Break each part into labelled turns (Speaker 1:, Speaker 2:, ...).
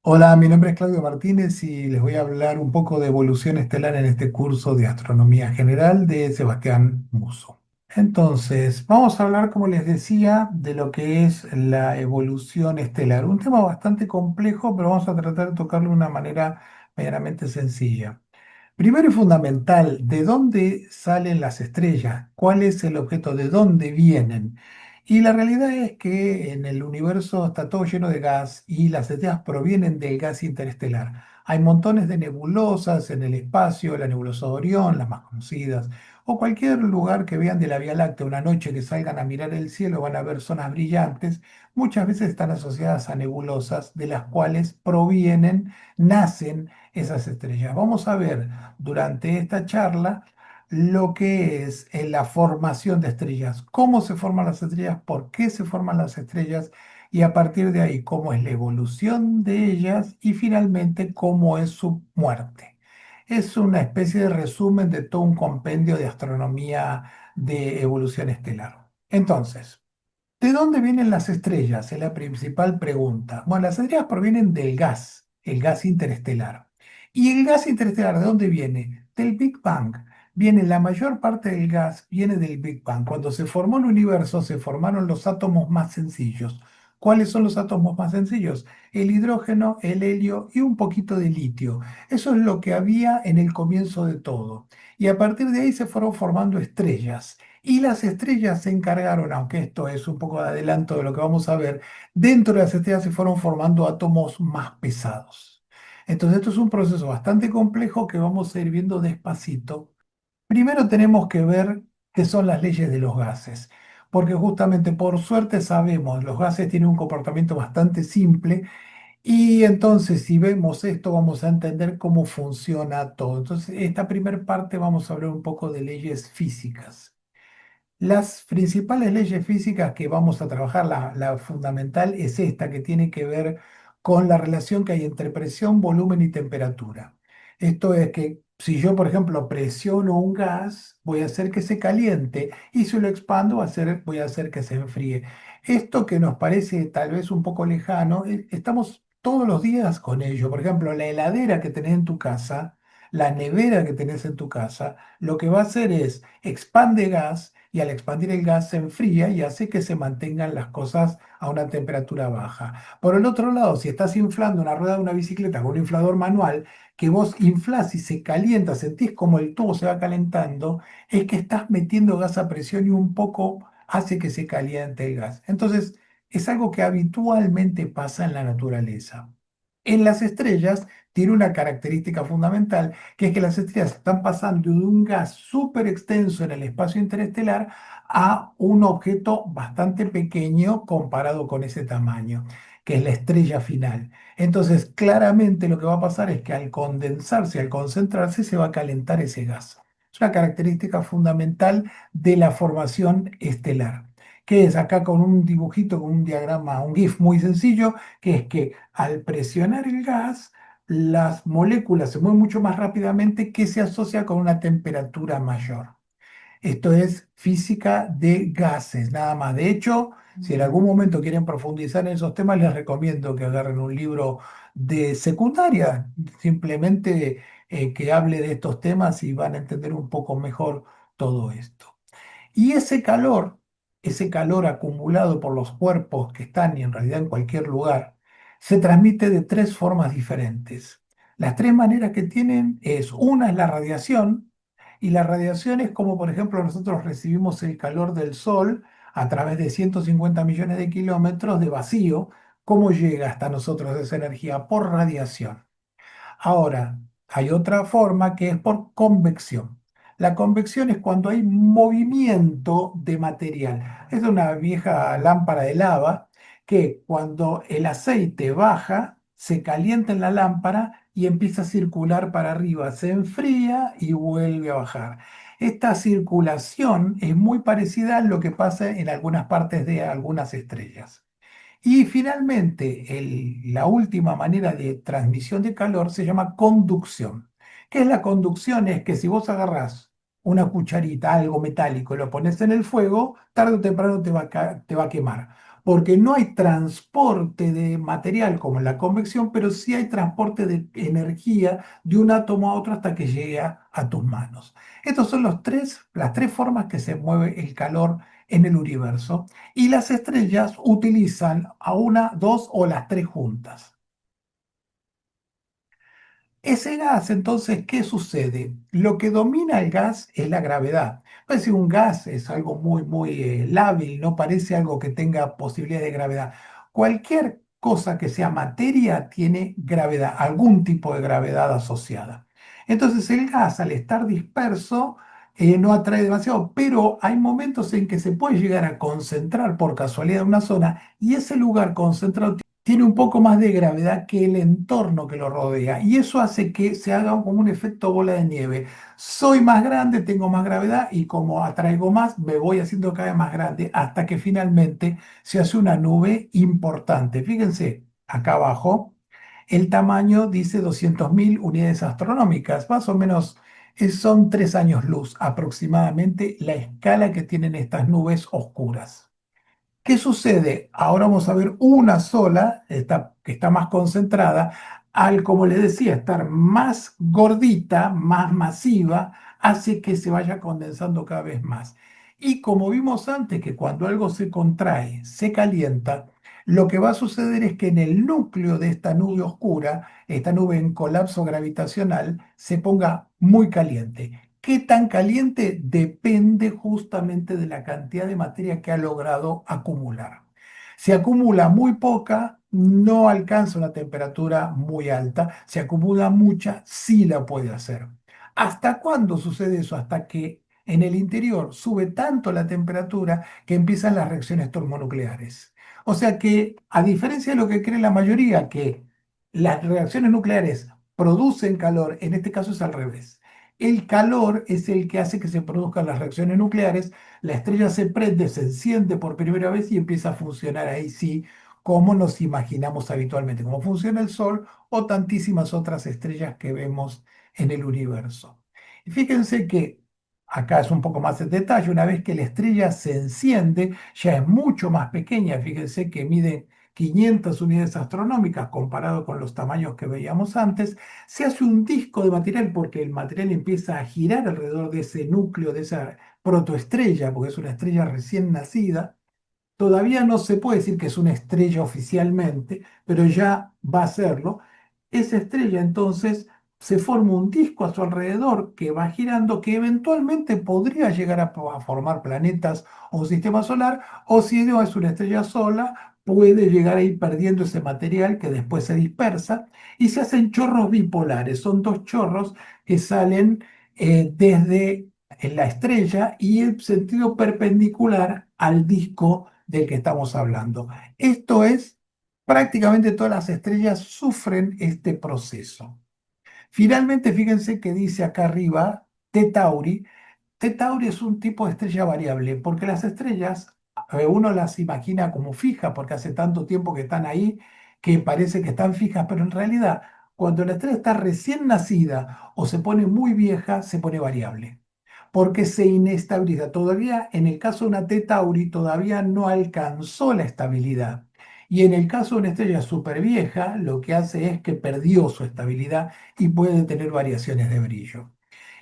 Speaker 1: Hola, mi nombre es Claudio Martínez y les voy a hablar un poco de evolución estelar en este curso de Astronomía General de Sebastián Musso. Entonces, vamos a hablar, como les decía, de lo que es la evolución estelar. Un tema bastante complejo, pero vamos a tratar de tocarlo de una manera medianamente sencilla. Primero y fundamental, ¿de dónde salen las estrellas? ¿Cuál es el objeto? ¿De dónde vienen? Y la realidad es que en el universo está todo lleno de gas y las estrellas provienen del gas interestelar. Hay montones de nebulosas en el espacio, la nebulosa de Orión, las más conocidas, o cualquier lugar que vean de la Vía Láctea una noche que salgan a mirar el cielo van a ver zonas brillantes. Muchas veces están asociadas a nebulosas de las cuales nacen esas estrellas. Vamos a ver durante esta charla lo que es la formación de estrellas, cómo se forman las estrellas, por qué se forman las estrellas y a partir de ahí cómo es la evolución de ellas y finalmente cómo es su muerte. Es una especie de resumen de todo un compendio de astronomía de evolución estelar. Entonces, ¿de dónde vienen las estrellas? Es la principal pregunta. Bueno, las estrellas provienen del gas, el gas interestelar. ¿Y el gas interestelar de dónde viene? Del Big Bang. Viene la mayor parte del gas, viene del Big Bang. Cuando se formó el universo, se formaron los átomos más sencillos. ¿Cuáles son los átomos más sencillos? El hidrógeno, el helio y un poquito de litio. Eso es lo que había en el comienzo de todo. Y a partir de ahí se fueron formando estrellas. Y las estrellas se encargaron, aunque esto es un poco de adelanto de lo que vamos a ver, dentro de las estrellas se fueron formando átomos más pesados. Entonces esto es un proceso bastante complejo que vamos a ir viendo despacito. Primero tenemos que ver qué son las leyes de los gases, porque justamente por suerte sabemos, los gases tienen un comportamiento bastante simple y entonces si vemos esto vamos a entender cómo funciona todo. Entonces esta primera parte vamos a hablar un poco de leyes físicas. Las principales leyes físicas que vamos a trabajar, la fundamental es esta, que tiene que ver con la relación que hay entre presión, volumen y temperatura. Esto es que si yo, por ejemplo, presiono un gas, voy a hacer que se caliente y si lo expando, voy a hacer que se enfríe. Esto que nos parece tal vez un poco lejano, estamos todos los días con ello. Por ejemplo, la heladera que tenés en tu casa, la nevera que tenés en tu casa, lo que va a hacer es expande gas y al expandir el gas se enfría y hace que se mantengan las cosas a una temperatura baja. Por el otro lado, si estás inflando una rueda de una bicicleta con un inflador manual, que vos inflás y se calienta, sentís como el tubo se va calentando, es que estás metiendo gas a presión y un poco hace que se caliente el gas. Entonces, es algo que habitualmente pasa en la naturaleza. En las estrellas tiene una característica fundamental, que es que las estrellas están pasando de un gas súper extenso en el espacio interestelar a un objeto bastante pequeño comparado con ese tamaño, que es la estrella final. Entonces, claramente lo que va a pasar es que al condensarse, al concentrarse, se va a calentar ese gas. Es una característica fundamental de la formación estelar, que es acá con un dibujito, con un diagrama, un GIF muy sencillo, que es que al presionar el gas, las moléculas se mueven mucho más rápidamente que se asocia con una temperatura mayor. Esto es física de gases, nada más. De hecho, si en algún momento quieren profundizar en esos temas, les recomiendo que agarren un libro de secundaria, simplemente que hable de estos temas y van a entender un poco mejor todo esto. Y ese calor acumulado por los cuerpos que están y en realidad en cualquier lugar, se transmite de tres formas diferentes. Las tres maneras que tienen es, una es la radiación, y la radiación es como, por ejemplo, nosotros recibimos el calor del sol a través de 150 millones de kilómetros de vacío. ¿Cómo llega hasta nosotros esa energía? Por radiación. Ahora, hay otra forma que es por convección. La convección es cuando hay movimiento de material. Es una vieja lámpara de lava que cuando el aceite baja, se calienta en la lámpara y empieza a circular para arriba, se enfría y vuelve a bajar. Esta circulación es muy parecida a lo que pasa en algunas partes de algunas estrellas. Y finalmente, la última manera de transmisión de calor se llama conducción. ¿Qué es la conducción? Es que si vos agarrás una cucharita, algo metálico, y lo pones en el fuego, tarde o temprano te va a quemar. porque no hay transporte de material como en la convección, pero sí hay transporte de energía de un átomo a otro hasta que llegue a tus manos. Estas son las tres formas que se mueve el calor en el universo y las estrellas utilizan a una, dos o las tres juntas. Ese gas, entonces, ¿qué sucede? Lo que domina el gas es la gravedad. Parece un gas es algo muy lábil, no parece algo que tenga posibilidad de gravedad. Cualquier cosa que sea materia tiene gravedad, algún tipo de gravedad asociada. Entonces, el gas, al estar disperso, no atrae demasiado, pero hay momentos en que se puede llegar a concentrar por casualidad en una zona y ese lugar concentrado tiene un poco más de gravedad que el entorno que lo rodea y eso hace que se haga como un efecto bola de nieve. Soy más grande, tengo más gravedad y como atraigo más, me voy haciendo cada vez más grande hasta que finalmente se hace una nube importante. Fíjense, acá abajo, el tamaño dice 200.000 unidades astronómicas, más o menos son 3 años luz aproximadamente la escala que tienen estas nubes oscuras. ¿Qué sucede? Ahora vamos a ver una sola, que está más concentrada, al, como les decía, estar más gordita, más masiva, hace que se vaya condensando cada vez más. Y como vimos antes, que cuando algo se contrae, se calienta, lo que va a suceder es que en el núcleo de esta nube oscura, esta nube en colapso gravitacional, se ponga muy caliente. ¿Qué tan caliente? Depende justamente de la cantidad de materia que ha logrado acumular. Si acumula muy poca, no alcanza una temperatura muy alta. Si acumula mucha, sí la puede hacer. ¿Hasta cuándo sucede eso? Hasta que en el interior sube tanto la temperatura que empiezan las reacciones termonucleares. O sea que, a diferencia de lo que cree la mayoría, que las reacciones nucleares producen calor, en este caso es al revés. El calor es el que hace que se produzcan las reacciones nucleares, la estrella se prende, se enciende por primera vez y empieza a funcionar ahí sí, como nos imaginamos habitualmente, como funciona el Sol o tantísimas otras estrellas que vemos en el universo. Y fíjense que acá es un poco más en detalle, una vez que la estrella se enciende, ya es mucho más pequeña, fíjense que mide 500 unidades astronómicas comparado con los tamaños que veíamos antes, se hace un disco de material porque el material empieza a girar alrededor de ese núcleo, de esa protoestrella, porque es una estrella recién nacida. Todavía no se puede decir que es una estrella oficialmente, pero ya va a serlo. Esa estrella entonces se forma un disco a su alrededor que va girando, que eventualmente podría llegar a formar planetas o un sistema solar, o si no es una estrella sola, puede llegar a ir perdiendo ese material que después se dispersa y se hacen chorros bipolares. Son dos chorros que salen desde la estrella y en sentido perpendicular al disco del que estamos hablando. Esto es, prácticamente todas las estrellas sufren este proceso. Finalmente, fíjense que dice acá arriba T Tauri. T Tauri es un tipo de estrella variable, porque las estrellas uno las imagina como fijas, porque hace tanto tiempo que están ahí que parece que están fijas, pero en realidad, cuando la estrella está recién nacida o se pone muy vieja, se pone variable porque se inestabiliza. Todavía, en el caso de una T Tauri, todavía no alcanzó la estabilidad. Y en el caso de una estrella súper vieja, lo que hace es que perdió su estabilidad y puede tener variaciones de brillo.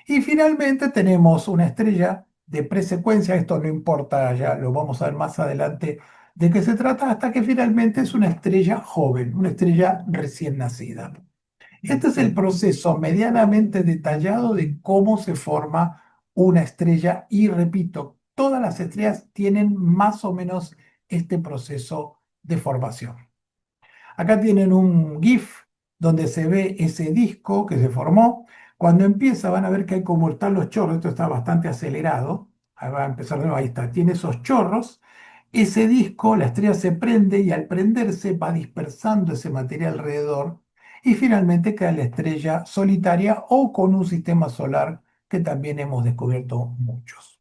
Speaker 1: Y finalmente tenemos una estrella de presecuencia, esto no importa, ya lo vamos a ver más adelante de qué se trata, hasta que finalmente es una estrella joven, una estrella recién nacida. Este es el proceso medianamente detallado de cómo se forma una estrella y repito, todas las estrellas tienen más o menos este proceso de formación. Acá tienen un GIF donde se ve ese disco que se formó. Cuando empieza van a ver que hay como están los chorros, esto está bastante acelerado. Ahí va a empezar de nuevo, ahí está, tiene esos chorros. Ese disco, la estrella se prende y al prenderse va dispersando ese material alrededor y finalmente queda la estrella solitaria o con un sistema solar que también hemos descubierto muchos.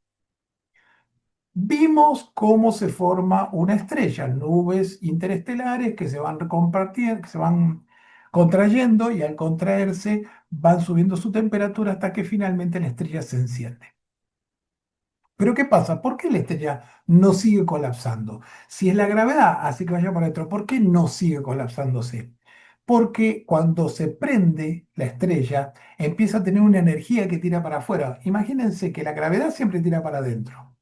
Speaker 1: Vimos cómo se forma una estrella, nubes interestelares que se van compartiendo, que se van contrayendo y al contraerse van subiendo su temperatura hasta que finalmente la estrella se enciende. Pero ¿qué pasa? ¿Por qué la estrella no sigue colapsando? Si es la gravedad hace que vaya para adentro, ¿por qué no sigue colapsándose? Porque cuando se prende la estrella, empieza a tener una energía que tira para afuera. Imagínense que la gravedad siempre tira para adentro.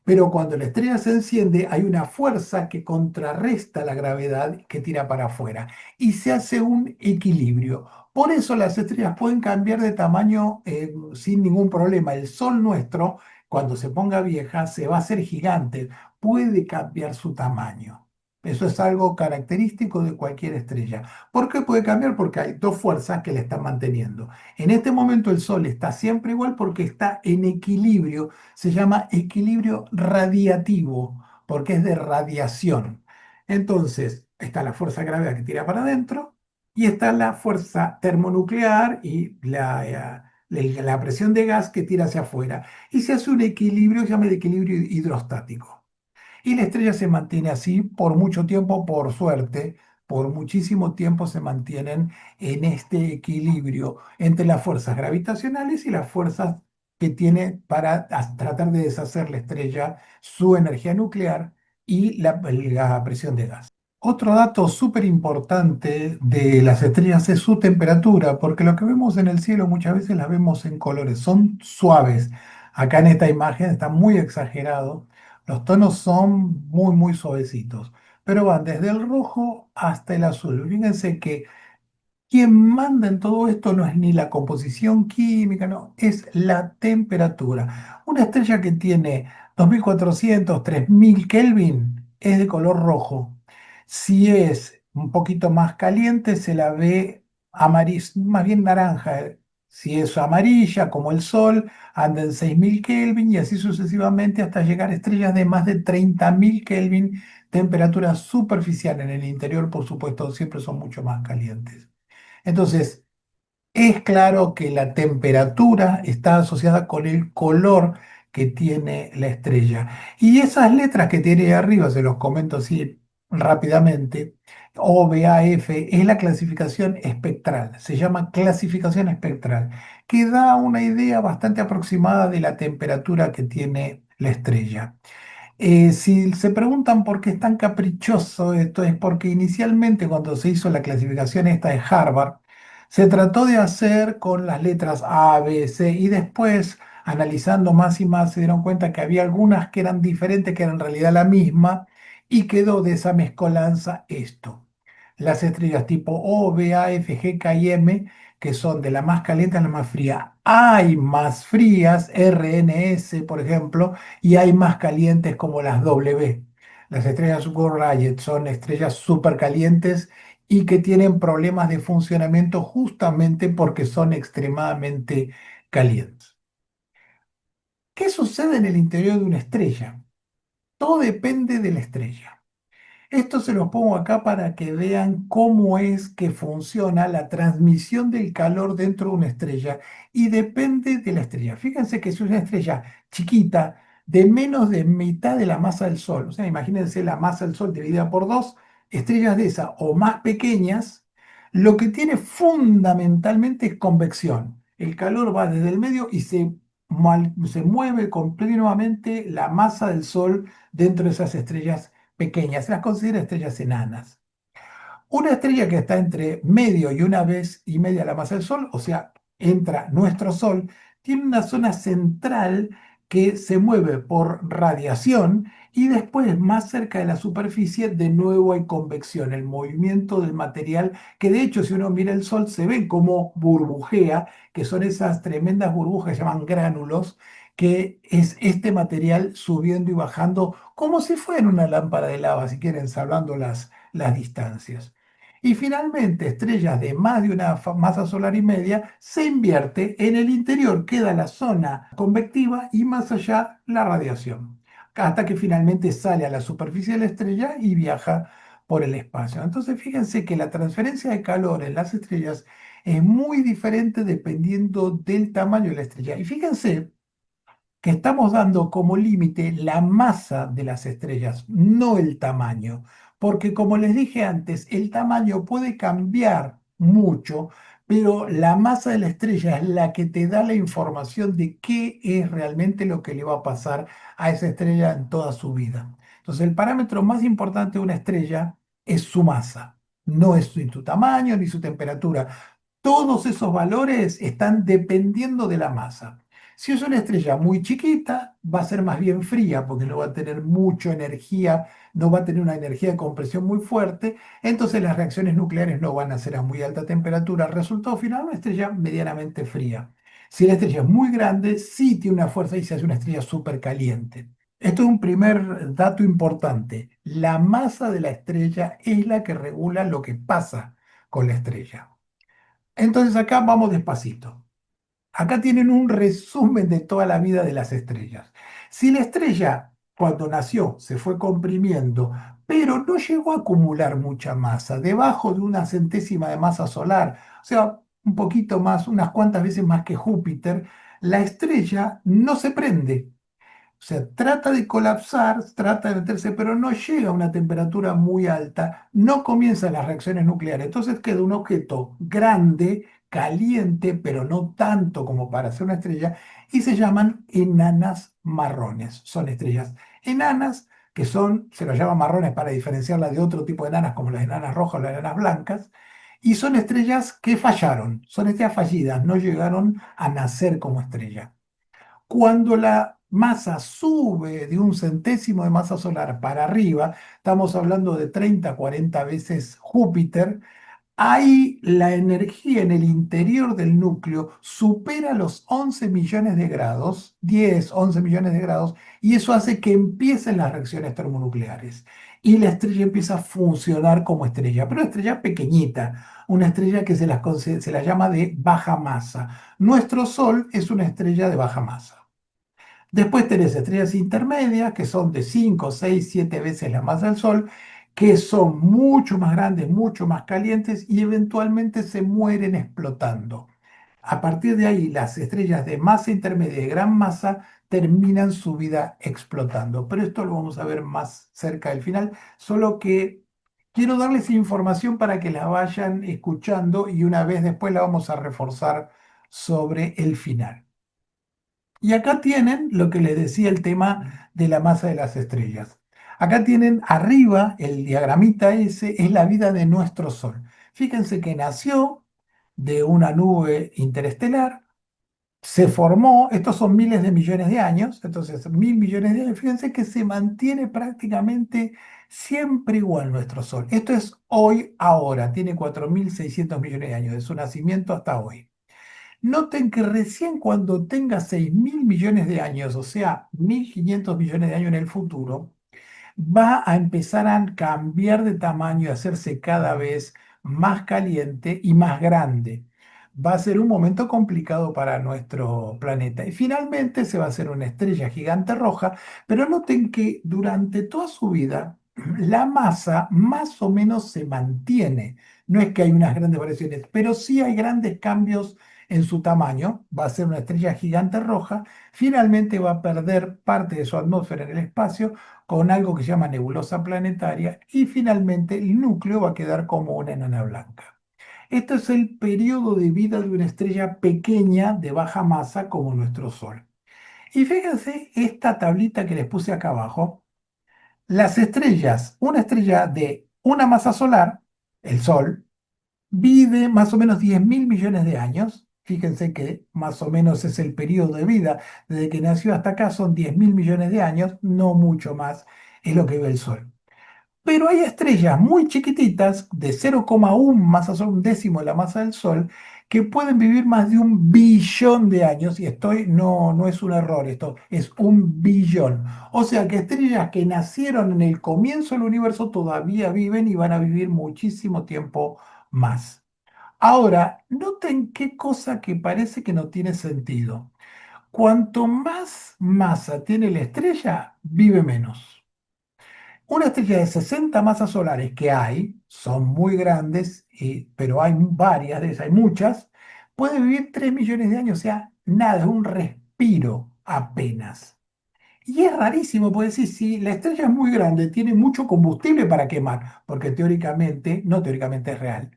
Speaker 1: Pero cuando la estrella se enciende, hay una fuerza que contrarresta la gravedad que tira para afuera y se hace un equilibrio. Por eso las estrellas pueden cambiar de tamaño sin ningún problema. El Sol nuestro, cuando se ponga vieja, se va a hacer gigante, puede cambiar su tamaño. Eso es algo característico de cualquier estrella. ¿Por qué puede cambiar? Porque hay dos fuerzas que la están manteniendo. En este momento el Sol está siempre igual porque está en equilibrio, se llama equilibrio radiativo, porque es de radiación. Entonces, está la fuerza de gravedad que tira para adentro y está la fuerza termonuclear y la presión de gas que tira hacia afuera. Y se hace un equilibrio, se llama el equilibrio hidrostático. Y la estrella se mantiene así por mucho tiempo, por suerte, por muchísimo tiempo se mantienen en este equilibrio entre las fuerzas gravitacionales y las fuerzas que tiene para tratar de deshacer la estrella, su energía nuclear y la presión de gas. Otro dato súper importante de las estrellas es su temperatura, porque lo que vemos en el cielo muchas veces las vemos en colores, son suaves. Acá en esta imagen está muy exagerado, los tonos son muy, muy suavecitos, pero van desde el rojo hasta el azul. Fíjense que quien manda en todo esto no es ni la composición química, no, es la temperatura. Una estrella que tiene 2400, 3000 Kelvin es de color rojo. Si es un poquito más caliente, se la ve más bien naranja. Si es amarilla, como el Sol, anda en 6000 Kelvin y así sucesivamente hasta llegar a estrellas de más de 30.000 Kelvin, temperatura superficial. En el interior, por supuesto, siempre son mucho más calientes. Entonces, es claro que la temperatura está asociada con el color que tiene la estrella. Y esas letras que tiene ahí arriba, se los comento así rápidamente, OBAF es la clasificación espectral, se llama clasificación espectral, que da una idea bastante aproximada de la temperatura que tiene la estrella. Si se preguntan por qué es tan caprichoso esto, es porque inicialmente cuando se hizo la clasificación esta de Harvard, se trató de hacer con las letras A, B, C y después, analizando más y más, se dieron cuenta que había algunas que eran diferentes, que eran en realidad la misma, y quedó de esa mezcolanza esto. Las estrellas tipo O, B, A, F, G, K y M, que son de la más caliente a la más fría. Hay más frías, R, N, S, por ejemplo, y hay más calientes como las W. Las estrellas Super-Rayet son estrellas supercalientes y que tienen problemas de funcionamiento justamente porque son extremadamente calientes. ¿Qué sucede en el interior de una estrella? Todo depende de la estrella. Esto se los pongo acá para que vean cómo es que funciona la transmisión del calor dentro de una estrella y depende de la estrella. Fíjense que si es una estrella chiquita, de menos de mitad de la masa del Sol, o sea, imagínense la masa del Sol dividida por dos, estrellas de esa o más pequeñas, lo que tiene fundamentalmente es convección. El calor va desde el medio y se mueve continuamente la masa del Sol dentro de esas estrellas pequeñas, se las considera estrellas enanas. Una estrella que está entre medio y una vez y media la masa del Sol, o sea, entra nuestro Sol, tiene una zona central que se mueve por radiación y después más cerca de la superficie de nuevo hay convección, el movimiento del material, que de hecho si uno mira el Sol se ve como burbujea, que son esas tremendas burbujas que se llaman gránulos, que es este material subiendo y bajando como si fuera una lámpara de lava, si quieren, salvando las distancias. Y finalmente, estrellas de más de una masa solar y media se invierte, en el interior queda la zona convectiva y más allá la radiación, hasta que finalmente sale a la superficie de la estrella y viaja por el espacio. Entonces, fíjense que la transferencia de calor en las estrellas es muy diferente dependiendo del tamaño de la estrella. Y fíjense que estamos dando como límite la masa de las estrellas, no el tamaño, porque como les dije antes, el tamaño puede cambiar mucho, pero la masa de la estrella es la que te da la información de qué es realmente lo que le va a pasar a esa estrella en toda su vida. Entonces, el parámetro más importante de una estrella es su masa, no es su tamaño ni su temperatura. Todos esos valores están dependiendo de la masa. Si es una estrella muy chiquita, va a ser más bien fría porque no va a tener mucha energía, no va a tener una energía de compresión muy fuerte, entonces las reacciones nucleares no van a ser a muy alta temperatura. Resultado final, una estrella medianamente fría. Si la estrella es muy grande, sí tiene una fuerza y se hace una estrella súper caliente. Esto es un primer dato importante. La masa de la estrella es la que regula lo que pasa con la estrella. Entonces acá vamos despacito. Acá tienen un resumen de toda la vida de las estrellas. Si la estrella cuando nació se fue comprimiendo, pero no llegó a acumular mucha masa, debajo de una centésima de masa solar, o sea, un poquito más, unas cuantas veces más que Júpiter, la estrella no se prende. O sea, trata de colapsar, trata de meterse, pero no llega a una temperatura muy alta, no comienzan las reacciones nucleares. Entonces queda un objeto grande, caliente, pero no tanto como para ser una estrella, y se llaman enanas marrones. Son estrellas enanas que son, se las llama marrones para diferenciarlas de otro tipo de enanas, como las enanas rojas o las enanas blancas, y son estrellas que fallaron, son estrellas fallidas, no llegaron a nacer como estrella. Cuando la masa sube de un centésimo de masa solar para arriba, estamos hablando de 30, 40 veces Júpiter, ahí la energía en el interior del núcleo supera los 11 millones de grados, 10, 11 millones de grados, y eso hace que empiecen las reacciones termonucleares. Y la estrella empieza a funcionar como estrella, pero una estrella pequeñita, una estrella que se la llama de baja masa. Nuestro Sol es una estrella de baja masa. Después tenés estrellas intermedias, que son de 5, 6, 7 veces la masa del Sol, que son mucho más grandes, mucho más calientes y eventualmente se mueren explotando. A partir de ahí, las estrellas de masa intermedia y gran masa terminan su vida explotando. Pero esto lo vamos a ver más cerca del final, solo que quiero darles información para que la vayan escuchando y una vez después la vamos a reforzar sobre el final. Y acá tienen lo que les decía el tema de la masa de las estrellas. Acá tienen arriba el diagramita ese, es la vida de nuestro Sol. Fíjense que nació de una nube interestelar, se formó, estos son miles de millones de años, entonces 1.000 millones de años, fíjense que se mantiene prácticamente siempre igual nuestro Sol. Esto es hoy, ahora, tiene 4.600 millones de años, de su nacimiento hasta hoy. Noten que recién cuando tenga 6.000 millones de años, o sea, 1.500 millones de años en el futuro, va a empezar a cambiar de tamaño y hacerse cada vez más caliente y más grande. Va a ser un momento complicado para nuestro planeta. Y finalmente se va a hacer una estrella gigante roja, pero noten que durante toda su vida la masa más o menos se mantiene. No es que hay unas grandes variaciones, pero sí hay grandes cambios en su tamaño. Va a ser una estrella gigante roja. Finalmente va a perder parte de su atmósfera en el espacio con algo que se llama nebulosa planetaria y finalmente el núcleo va a quedar como una enana blanca. Este es el periodo de vida de una estrella pequeña de baja masa como nuestro Sol. Y fíjense esta tablita que les puse acá abajo. Las estrellas, una estrella de una masa solar, el Sol, vive más o menos 10.000 millones de años. Fíjense que más o menos es el periodo de vida. Desde que nació hasta acá son 10.000 millones de años, no mucho más, es lo que vive el Sol. Pero hay estrellas muy chiquititas, de 0,1 masa Sol, un décimo de la masa del Sol, que pueden vivir más de 1 billón de años, y no es un error, esto es 1 billón. O sea que estrellas que nacieron en el comienzo del universo todavía viven y van a vivir muchísimo tiempo más. Ahora, noten qué cosa que parece que no tiene sentido. Cuanto más masa tiene la estrella, vive menos. Una estrella de 60 masas solares que hay, son muy grandes, pero hay varias de esas, hay muchas, puede vivir 3 millones de años, o sea, nada, es un respiro apenas. Y es rarísimo, porque decir, si la estrella es muy grande, tiene mucho combustible para quemar, porque teóricamente, no teóricamente es real.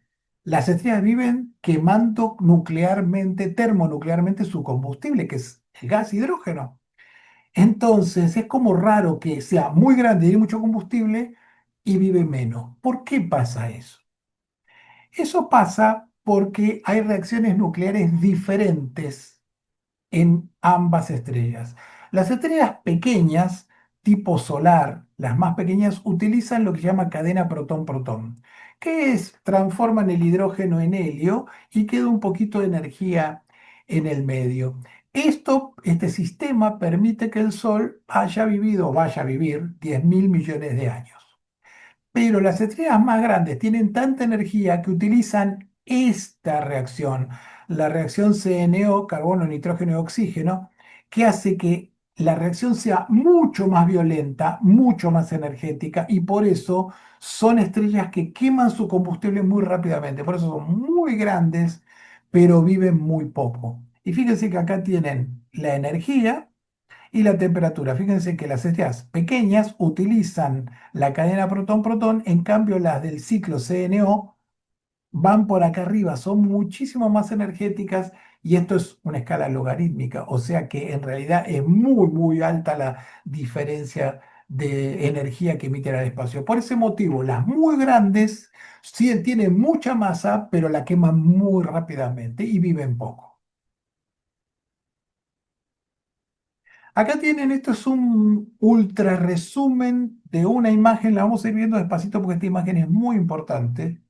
Speaker 1: Las estrellas viven quemando nuclearmente, termonuclearmente su combustible, que es el gas hidrógeno. Entonces es como raro que sea muy grande y tiene mucho combustible y vive menos. ¿Por qué pasa eso? Eso pasa porque hay reacciones nucleares diferentes en ambas estrellas. Las estrellas pequeñas, tipo solar, las más pequeñas, utilizan lo que se llama cadena protón-protón, que es, transforman el hidrógeno en helio y queda un poquito de energía en el medio. Este sistema permite que el Sol haya vivido o vaya a vivir 10.000 millones de años. Pero las estrellas más grandes tienen tanta energía que utilizan esta reacción, la reacción CNO, carbono, nitrógeno y oxígeno, que hace que la reacción sea mucho más violenta, mucho más energética y por eso son estrellas que queman su combustible muy rápidamente. Por eso son muy grandes, pero viven muy poco. Y fíjense que acá tienen la energía y la temperatura. Fíjense que las estrellas pequeñas utilizan la cadena protón-protón, en cambio las del ciclo CNO van por acá arriba, son muchísimo más energéticas y esto es una escala logarítmica, o sea que en realidad es muy, muy alta la diferencia de energía que emiten al espacio. Por ese motivo, las muy grandes sí tienen mucha masa, pero la queman muy rápidamente y viven poco. Acá tienen, esto es un ultra resumen de una imagen, la vamos a ir viendo despacito porque esta imagen es muy importante,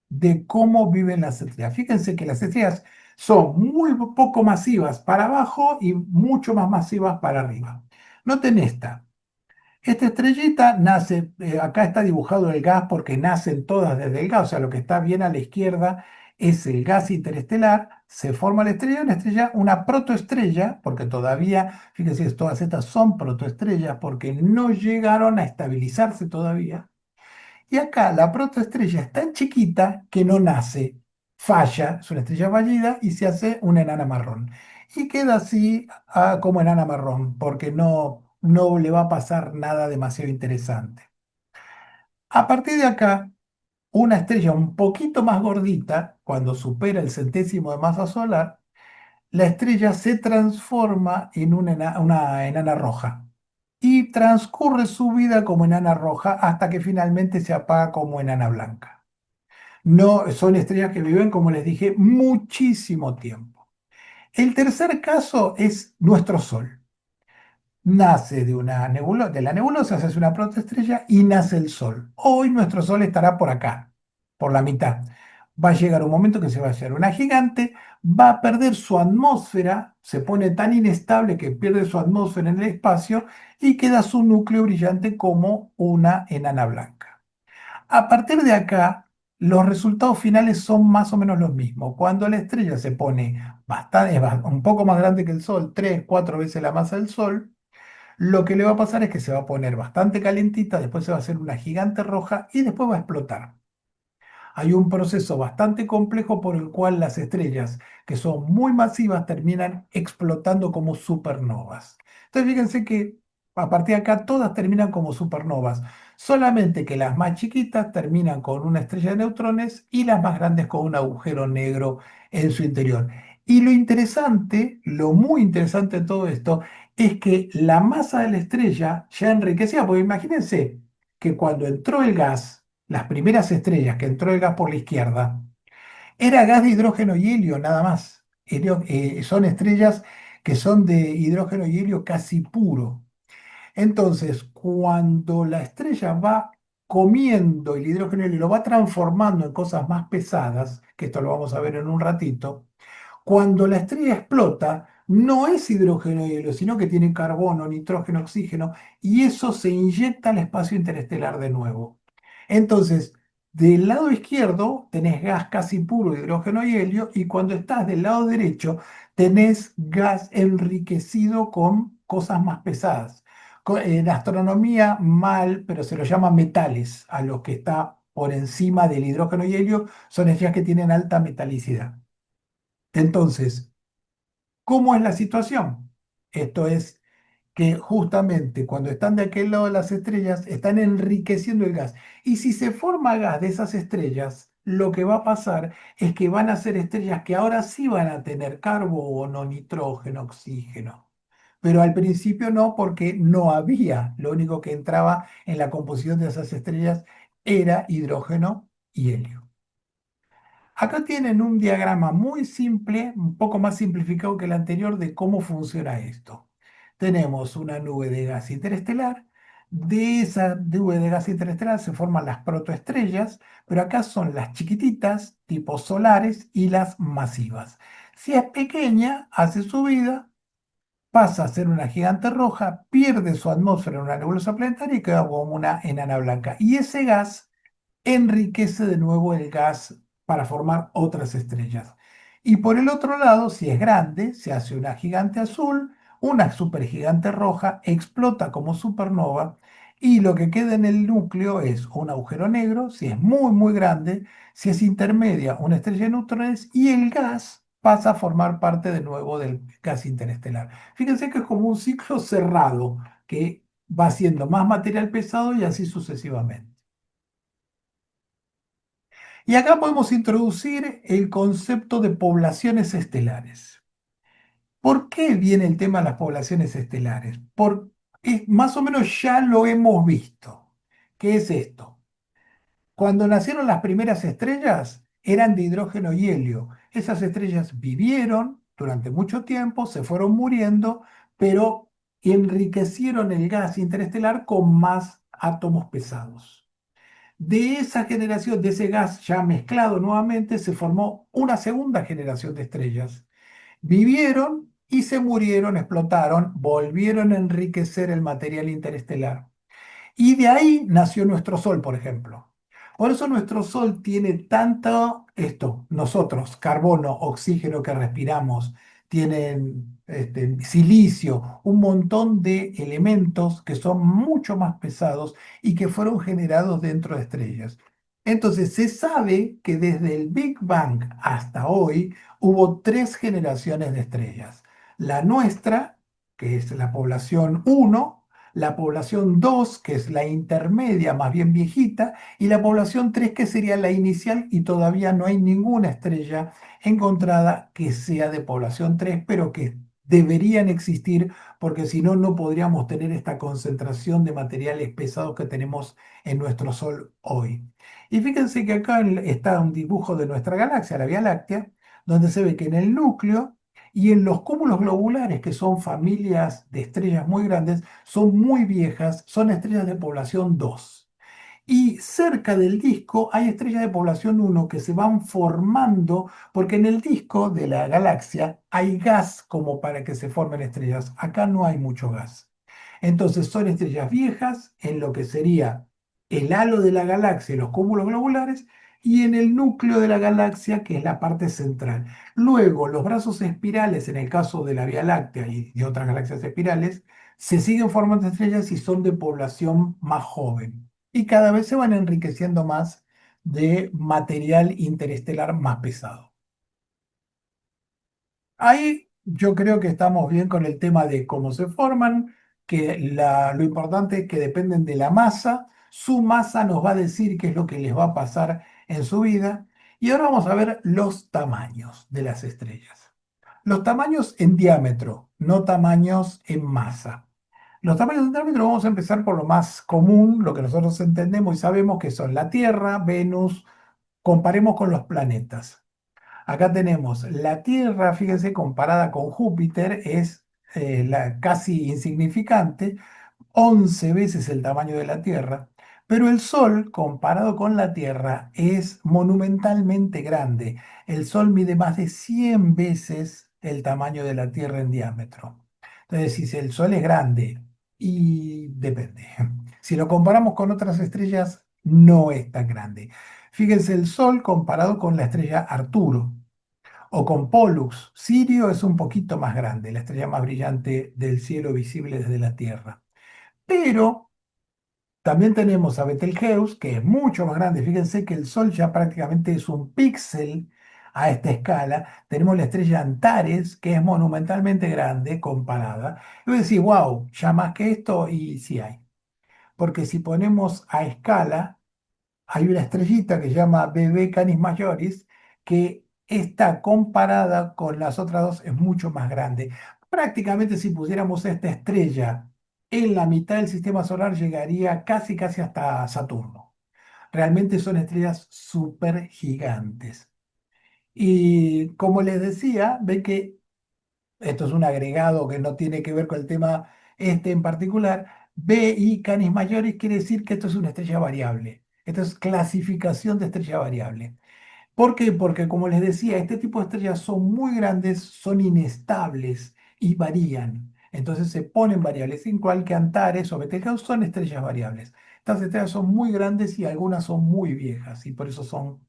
Speaker 1: de cómo viven las estrellas. Fíjense que las estrellas son muy poco masivas para abajo y mucho más masivas para arriba. Noten esta. Esta estrellita nace, acá está dibujado el gas porque nacen todas desde el gas, o sea, lo que está bien a la izquierda es el gas interestelar, se forma la estrella, una estrella, una protoestrella, porque todavía, fíjense, todas estas son protoestrellas porque no llegaron a estabilizarse todavía. Y acá la protoestrella es tan chiquita que no nace, falla, es una estrella fallida y se hace una enana marrón. Y queda así como enana marrón, porque no le va a pasar nada demasiado interesante. A partir de acá, una estrella un poquito más gordita, cuando supera el centésimo de masa solar, la estrella se transforma en una enana roja y transcurre su vida como enana roja hasta que finalmente se apaga como enana blanca. No, son estrellas que viven, como les dije, muchísimo tiempo. El tercer caso es nuestro Sol. Nace de la nebulosa, se hace una protoestrella y nace el Sol. Hoy nuestro Sol estará por acá, por la mitad. Va a llegar un momento que se va a hacer una gigante, va a perder su atmósfera, se pone tan inestable que pierde su atmósfera en el espacio y queda su núcleo brillante como una enana blanca. A partir de acá, los resultados finales son más o menos los mismos. Cuando la estrella se pone bastante, un poco más grande que el Sol, 3, 4 veces la masa del Sol, lo que le va a pasar es que se va a poner bastante calentita, después se va a hacer una gigante roja y después va a explotar. Hay un proceso bastante complejo por el cual las estrellas que son muy masivas terminan explotando como supernovas. Entonces fíjense que a partir de acá todas terminan como supernovas, solamente que las más chiquitas terminan con una estrella de neutrones y las más grandes con un agujero negro en su interior. Y lo interesante, lo muy interesante de todo esto, es que la masa de la estrella ya enriquecida, porque imagínense que cuando entró el gas, las primeras estrellas que entró el gas por la izquierda, era gas de hidrógeno y helio nada más. Son estrellas que son de hidrógeno y helio casi puro. Entonces, cuando la estrella va comiendo el hidrógeno y helio, lo va transformando en cosas más pesadas, que esto lo vamos a ver en un ratito, cuando la estrella explota, no es hidrógeno y helio, sino que tiene carbono, nitrógeno, oxígeno, y eso se inyecta al espacio interestelar de nuevo. Entonces, del lado izquierdo tenés gas casi puro, hidrógeno y helio, y cuando estás del lado derecho tenés gas enriquecido con cosas más pesadas. En astronomía, mal, pero se lo llama metales, a los que está por encima del hidrógeno y helio, son estrellas que tienen alta metalicidad. Entonces, ¿cómo es la situación? Esto es que justamente cuando están de aquel lado de las estrellas, están enriqueciendo el gas. Y si se forma gas de esas estrellas, lo que va a pasar es que van a ser estrellas que ahora sí van a tener carbono, nitrógeno, oxígeno. Pero al principio no, porque no había. Lo único que entraba en la composición de esas estrellas era hidrógeno y helio. Acá tienen un diagrama muy simple, un poco más simplificado que el anterior, de cómo funciona esto. Tenemos una nube de gas interestelar. De esa nube de gas interestelar se forman las protoestrellas, pero acá son las chiquititas, tipo solares, y las masivas. Si es pequeña, hace su vida, pasa a ser una gigante roja, pierde su atmósfera en una nebulosa planetaria y queda como una enana blanca. Y ese gas enriquece de nuevo el gas para formar otras estrellas. Y por el otro lado, si es grande, se hace una gigante azul, una supergigante roja, explota como supernova y lo que queda en el núcleo es un agujero negro, si es muy, muy grande, si es intermedia, una estrella de neutrones y el gas pasa a formar parte de nuevo del gas interestelar. Fíjense que es como un ciclo cerrado que va haciendo más material pesado y así sucesivamente. Y acá podemos introducir el concepto de poblaciones estelares. ¿Por qué viene el tema de las poblaciones estelares? Porque más o menos ya lo hemos visto. ¿Qué es esto? Cuando nacieron las primeras estrellas, eran de hidrógeno y helio. Esas estrellas vivieron durante mucho tiempo, se fueron muriendo, pero enriquecieron el gas interestelar con más átomos pesados. De esa generación, de ese gas ya mezclado nuevamente, se formó una segunda generación de estrellas. Vivieron y se murieron, explotaron, volvieron a enriquecer el material interestelar. Y de ahí nació nuestro Sol, por ejemplo. Por eso nuestro Sol tiene tanto esto, nosotros, carbono, oxígeno que respiramos, tienen silicio, un montón de elementos que son mucho más pesados y que fueron generados dentro de estrellas. Entonces se sabe que desde el Big Bang hasta hoy hubo tres generaciones de estrellas. La nuestra, que es la población uno, la población 2 que es la intermedia, más bien viejita, y la población 3 que sería la inicial, y todavía no hay ninguna estrella encontrada que sea de población 3 pero que deberían existir, porque si no, no podríamos tener esta concentración de materiales pesados que tenemos en nuestro Sol hoy. Y fíjense que acá está un dibujo de nuestra galaxia, la Vía Láctea, donde se ve que en el núcleo y en los cúmulos globulares, que son familias de estrellas muy grandes, son muy viejas, son estrellas de población 2. Y cerca del disco hay estrellas de población uno que se van formando porque en el disco de la galaxia hay gas como para que se formen estrellas. Acá no hay mucho gas. Entonces son estrellas viejas en lo que sería el halo de la galaxia y los cúmulos globulares y en el núcleo de la galaxia, que es la parte central. Luego, los brazos espirales, en el caso de la Vía Láctea y de otras galaxias espirales, se siguen formando estrellas y son de población más joven y cada vez se van enriqueciendo más de material interestelar más pesado. Ahí yo creo que estamos bien con el tema de cómo se forman, que lo importante es que dependen de la masa. Su masa nos va a decir qué es lo que les va a pasar en su vida. Y ahora vamos a ver los tamaños de las estrellas. Los tamaños en diámetro, no tamaños en masa. Los tamaños en diámetro vamos a empezar por lo más común, lo que nosotros entendemos y sabemos que son la Tierra, Venus, comparemos con los planetas. Acá tenemos la Tierra, fíjense, comparada con Júpiter, es casi insignificante, 11 veces el tamaño de la Tierra, pero el Sol, comparado con la Tierra, es monumentalmente grande. El Sol mide más de 100 veces el tamaño de la Tierra en diámetro. Entonces, si el Sol es grande y depende. Si lo comparamos con otras estrellas, no es tan grande. Fíjense el Sol comparado con la estrella Arturo o con Pollux. Sirio es un poquito más grande, la estrella más brillante del cielo visible desde la Tierra. Pero también tenemos a Betelgeuse, que es mucho más grande. Fíjense que el Sol ya prácticamente es un píxel a esta escala. Tenemos la estrella Antares, que es monumentalmente grande comparada. Y vos decís, wow, ya más que esto, y sí hay. Porque si ponemos a escala hay una estrellita que se llama BB Canis Majoris, que está comparada con las otras dos, es mucho más grande. Prácticamente si pusiéramos esta estrella en la mitad del sistema solar, llegaría casi, casi hasta Saturno. Realmente son estrellas súper gigantes. Y como les decía, ve que esto es un agregado que no tiene que ver con el tema este en particular. BI Canis Majoris quiere decir que esto es una estrella variable. Esto es clasificación de estrella variable. ¿Por qué? Porque como les decía, este tipo de estrellas son muy grandes, son inestables y varían. Entonces se ponen variables, igual que Antares o Betelgeuse son estrellas variables. Estas estrellas son muy grandes y algunas son muy viejas y por eso son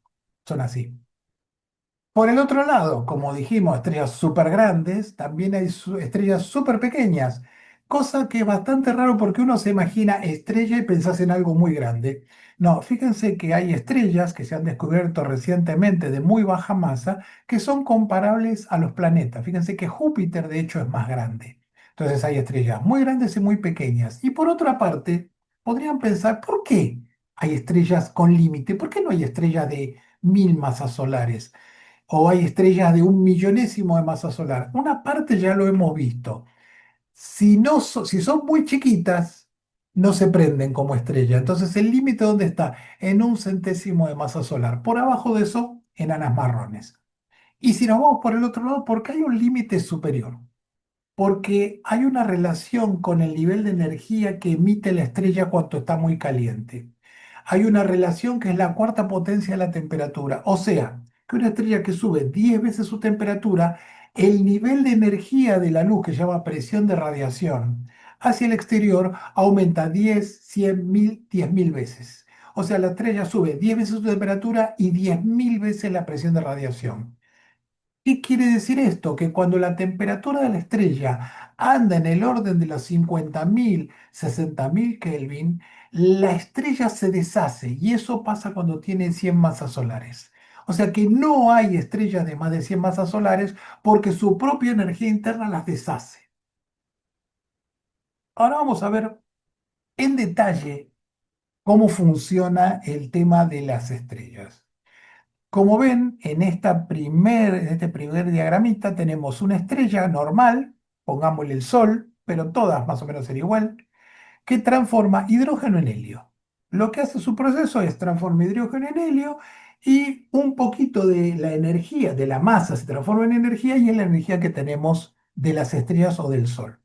Speaker 1: así. Por el otro lado, como dijimos, estrellas súper grandes, también hay estrellas súper pequeñas, cosa que es bastante raro porque uno se imagina estrella y pensás en algo muy grande. No, fíjense que hay estrellas que se han descubierto recientemente de muy baja masa que son comparables a los planetas. Fíjense que Júpiter de hecho es más grande. Entonces hay estrellas muy grandes y muy pequeñas. Y por otra parte, podrían pensar, ¿por qué hay estrellas con límite? ¿Por qué no hay estrellas de 1000 masas solares? O hay estrellas de un millonésimo de masa solar. Una parte ya lo hemos visto. Si, no si son muy chiquitas, no se prenden como estrella. Entonces, ¿el límite dónde está? En un centésimo de masa solar. Por abajo de eso, enanas marrones. Y si nos vamos por el otro lado, ¿por qué hay un límite superior? Porque hay una relación con el nivel de energía que emite la estrella cuando está muy caliente. Hay una relación que es la cuarta potencia de la temperatura. O sea, que una estrella que sube 10 veces su temperatura, el nivel de energía de la luz, que se llama presión de radiación, hacia el exterior aumenta 10, 100, 1000, 10.000 veces. O sea, la estrella sube 10 veces su temperatura y 10.000 veces la presión de radiación. ¿Qué quiere decir esto? Que cuando la temperatura de la estrella anda en el orden de los 50.000, 60.000 Kelvin, la estrella se deshace y eso pasa cuando tiene 100 masas solares. O sea que no hay estrellas de más de 100 masas solares porque su propia energía interna las deshace. Ahora vamos a ver en detalle cómo funciona el tema de las estrellas. Como ven, en este primer diagramita tenemos una estrella normal, pongámosle el Sol, pero todas más o menos sería igual, que transforma hidrógeno en helio. Lo que hace su proceso es transformar hidrógeno en helio y un poquito de la energía, de la masa, se transforma en energía y es la energía que tenemos de las estrellas o del Sol.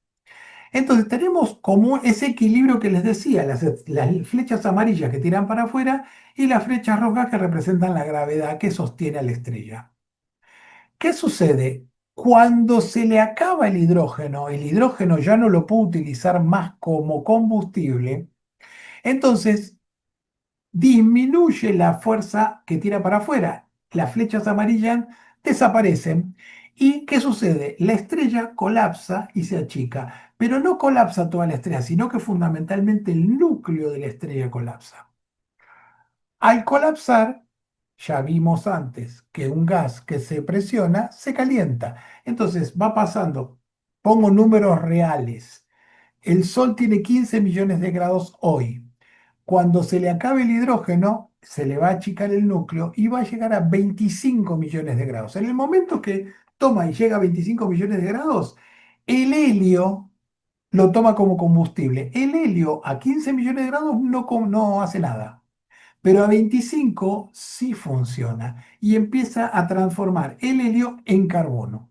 Speaker 1: Entonces tenemos como ese equilibrio que les decía, las flechas amarillas que tiran para afuera y las flechas rojas que representan la gravedad que sostiene a la estrella. ¿Qué sucede? Cuando se le acaba el hidrógeno ya no lo puede utilizar más como combustible, entonces disminuye la fuerza que tira para afuera. Las flechas amarillas desaparecen. ¿Y qué sucede? La estrella colapsa y se achica, pero no colapsa toda la estrella, sino que fundamentalmente el núcleo de la estrella colapsa. Al colapsar, ya vimos antes que un gas que se presiona se calienta. Entonces va pasando, pongo números reales. El Sol tiene 15 millones de grados hoy. Cuando se le acabe el hidrógeno, se le va a achicar el núcleo y va a llegar a 25 millones de grados. En el momento que toma y llega a 25 millones de grados, el helio lo toma como combustible. El helio a 15 millones de grados no hace nada, pero a 25 sí funciona y empieza a transformar el helio en carbono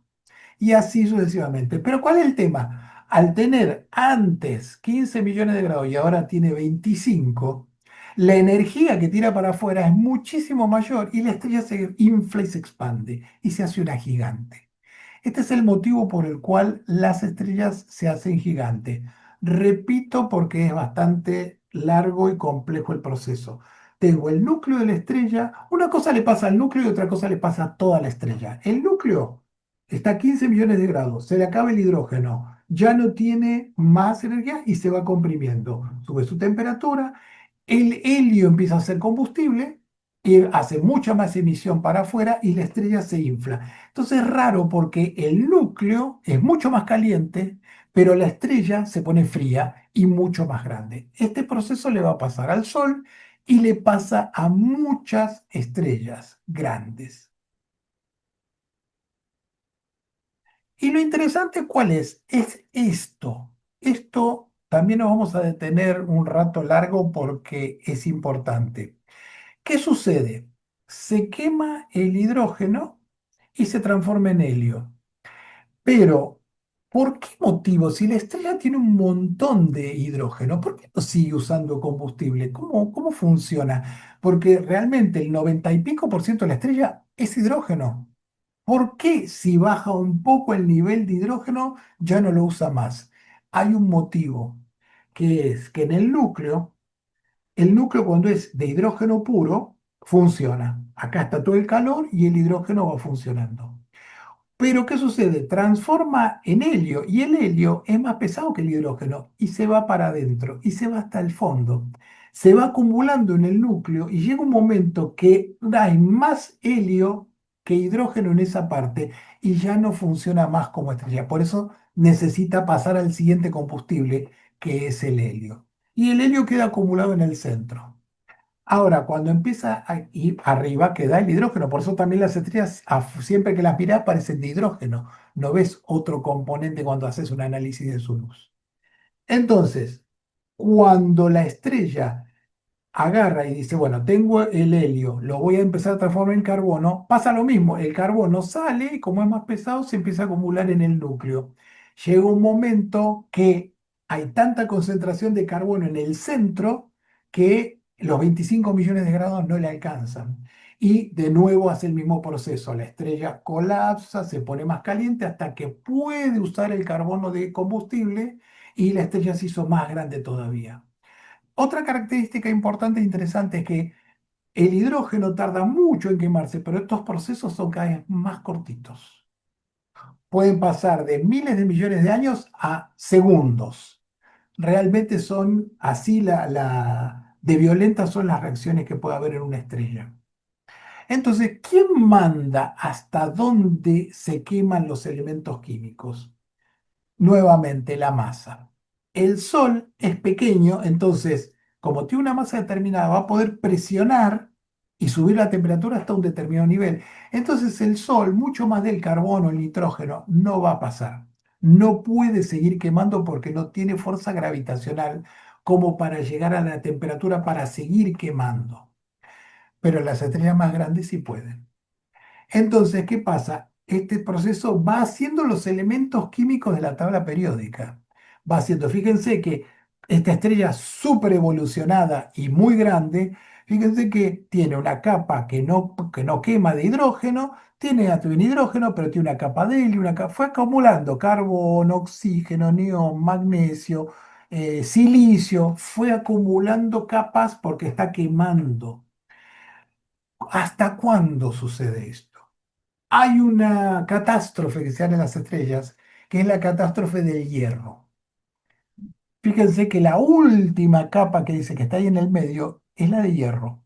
Speaker 1: y así sucesivamente. Pero ¿cuál es el tema? Al tener antes 15 millones de grados y ahora tiene 25, la energía que tira para afuera es muchísimo mayor y la estrella se infla y se expande y se hace una gigante. Este es el motivo por el cual las estrellas se hacen gigantes. Repito porque es bastante largo y complejo el proceso. Tengo el núcleo de la estrella, una cosa le pasa al núcleo y otra cosa le pasa a toda la estrella. El núcleo está a 15 millones de grados, se le acaba el hidrógeno, ya no tiene más energía y se va comprimiendo. Sube su temperatura, el helio empieza a ser combustible y hace mucha más emisión para afuera y la estrella se infla. Entonces es raro porque el núcleo es mucho más caliente, pero la estrella se pone fría y mucho más grande. Este proceso le va a pasar al Sol y le pasa a muchas estrellas grandes. Y lo interesante, ¿cuál es? Es esto. Esto también nos vamos a detener un rato largo porque es importante. ¿Qué sucede? Se quema el hidrógeno y se transforma en helio. Pero, ¿por qué motivo? Si la estrella tiene un montón de hidrógeno, ¿por qué no sigue usando combustible? ¿Cómo funciona? Porque realmente el 90 y pico por ciento de la estrella es hidrógeno. ¿Por qué si baja un poco el nivel de hidrógeno ya no lo usa más? Hay un motivo, que es que en el núcleo cuando es de hidrógeno puro, funciona. Acá está todo el calor y el hidrógeno va funcionando. Pero ¿qué sucede? Transforma en helio y el helio es más pesado que el hidrógeno y se va para adentro y se va hasta el fondo. Se va acumulando en el núcleo y llega un momento que hay más helio que hidrógeno en esa parte y ya no funciona más como estrella. Por eso necesita pasar al siguiente combustible, que es el helio. Y el helio queda acumulado en el centro. Ahora, cuando empieza a ir arriba, queda el hidrógeno. Por eso también las estrellas, siempre que las miras, parecen de hidrógeno. No ves otro componente cuando haces un análisis de su luz. Entonces, cuando la estrella agarra y dice, bueno, tengo el helio, lo voy a empezar a transformar en carbono, pasa lo mismo, el carbono sale y como es más pesado se empieza a acumular en el núcleo. Llega un momento que hay tanta concentración de carbono en el centro que los 25 millones de grados no le alcanzan. Y de nuevo hace el mismo proceso, la estrella colapsa, se pone más caliente hasta que puede usar el carbono de combustible y la estrella se hizo más grande todavía. Otra característica importante e interesante es que el hidrógeno tarda mucho en quemarse, pero estos procesos son cada vez más cortitos. Pueden pasar de miles de millones de años a segundos. Realmente son así de violentas son las reacciones que puede haber en una estrella. Entonces, ¿quién manda hasta dónde se queman los elementos químicos? Nuevamente la masa. El Sol es pequeño, entonces, como tiene una masa determinada, va a poder presionar y subir la temperatura hasta un determinado nivel. Entonces el Sol, mucho más del carbono, el nitrógeno, no va a pasar. No puede seguir quemando porque no tiene fuerza gravitacional como para llegar a la temperatura para seguir quemando. Pero las estrellas más grandes sí pueden. Entonces, ¿qué pasa? Este proceso va haciendo los elementos químicos de la tabla periódica. Va haciendo, fíjense que esta estrella súper evolucionada y muy grande, fíjense que tiene una capa que no quema de hidrógeno, tiene también hidrógeno, pero tiene una capa de helio, fue acumulando carbono, oxígeno, neón, magnesio, silicio, fue acumulando capas porque está quemando. ¿Hasta cuándo sucede esto? Hay una catástrofe que se da en las estrellas, que es la catástrofe del hierro. Fíjense que la última capa que dice que está ahí en el medio es la de hierro.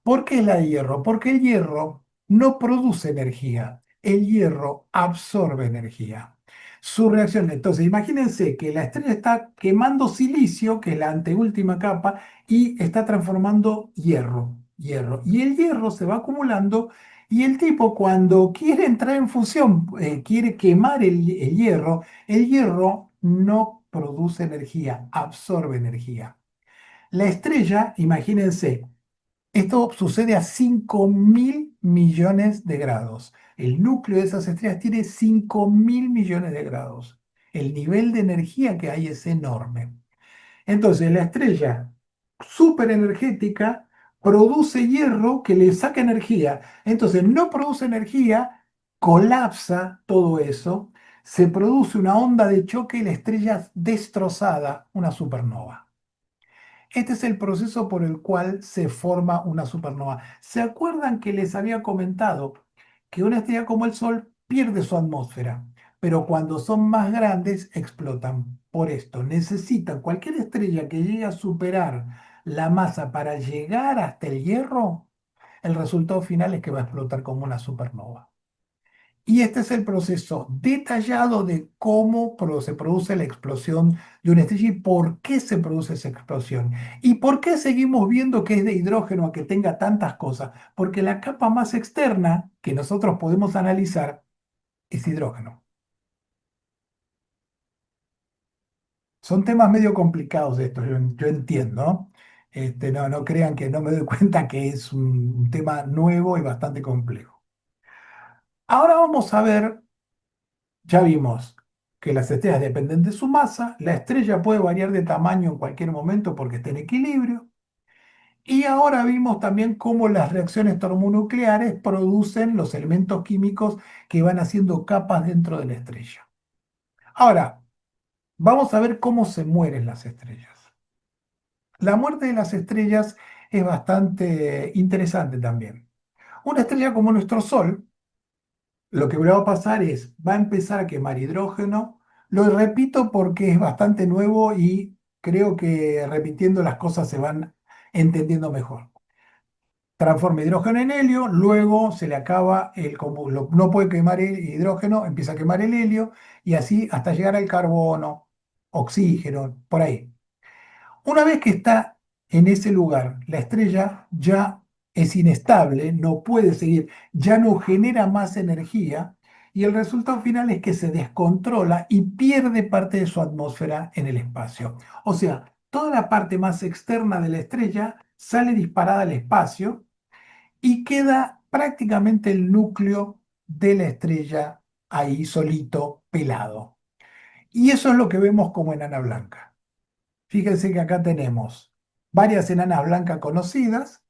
Speaker 1: ¿Por qué la de hierro? Porque el hierro no produce energía, el hierro absorbe energía. Su reacción, entonces, imagínense que la estrella está quemando silicio, que es la anteúltima capa, y está transformando hierro. Y el hierro se va acumulando y el tipo cuando quiere entrar en fusión, quiere quemar el hierro no produce energía, absorbe energía. La estrella, imagínense, esto sucede a 5.000 millones de grados. El núcleo de esas estrellas tiene 5.000 millones de grados. El nivel de energía que hay es enorme. Entonces, la estrella súper energética produce hierro que le saca energía. Entonces, no produce energía, colapsa todo eso, se produce una onda de choque y la estrella es destrozada, una supernova. Este es el proceso por el cual se forma una supernova. ¿Se acuerdan que les había comentado que una estrella como el Sol pierde su atmósfera, pero cuando son más grandes explotan? Por esto, necesitan cualquier estrella que llegue a superar la masa para llegar hasta el hierro, el resultado final es que va a explotar como una supernova. Y este es el proceso detallado de cómo se produce la explosión de una estrella y por qué se produce esa explosión. Y por qué seguimos viendo que es de hidrógeno a que tenga tantas cosas. Porque la capa más externa que nosotros podemos analizar es hidrógeno. Son temas medio complicados estos, yo entiendo. No crean que no me doy cuenta que es un tema nuevo y bastante complejo. Ahora vamos a ver. Ya vimos que las estrellas dependen de su masa, la estrella puede variar de tamaño en cualquier momento porque está en equilibrio, y ahora vimos también cómo las reacciones termonucleares producen los elementos químicos que van haciendo capas dentro de la estrella. Ahora, vamos a ver cómo se mueren las estrellas. La muerte de las estrellas es bastante interesante también. Una estrella como nuestro Sol, lo que va a pasar es, va a empezar a quemar hidrógeno. Lo repito porque es bastante nuevo y creo que repitiendo las cosas se van entendiendo mejor. Transforma hidrógeno en helio, luego se le acaba no puede quemar el hidrógeno, empieza a quemar el helio y así hasta llegar al carbono, oxígeno, por ahí. Una vez que está en ese lugar, la estrella ya es inestable, no puede seguir, ya no genera más energía y el resultado final es que se descontrola y pierde parte de su atmósfera en el espacio. O sea, toda la parte más externa de la estrella sale disparada al espacio y queda prácticamente el núcleo de la estrella ahí solito, pelado. Y eso es lo que vemos como enana blanca. Fíjense que acá tenemos varias enanas blancas conocidas.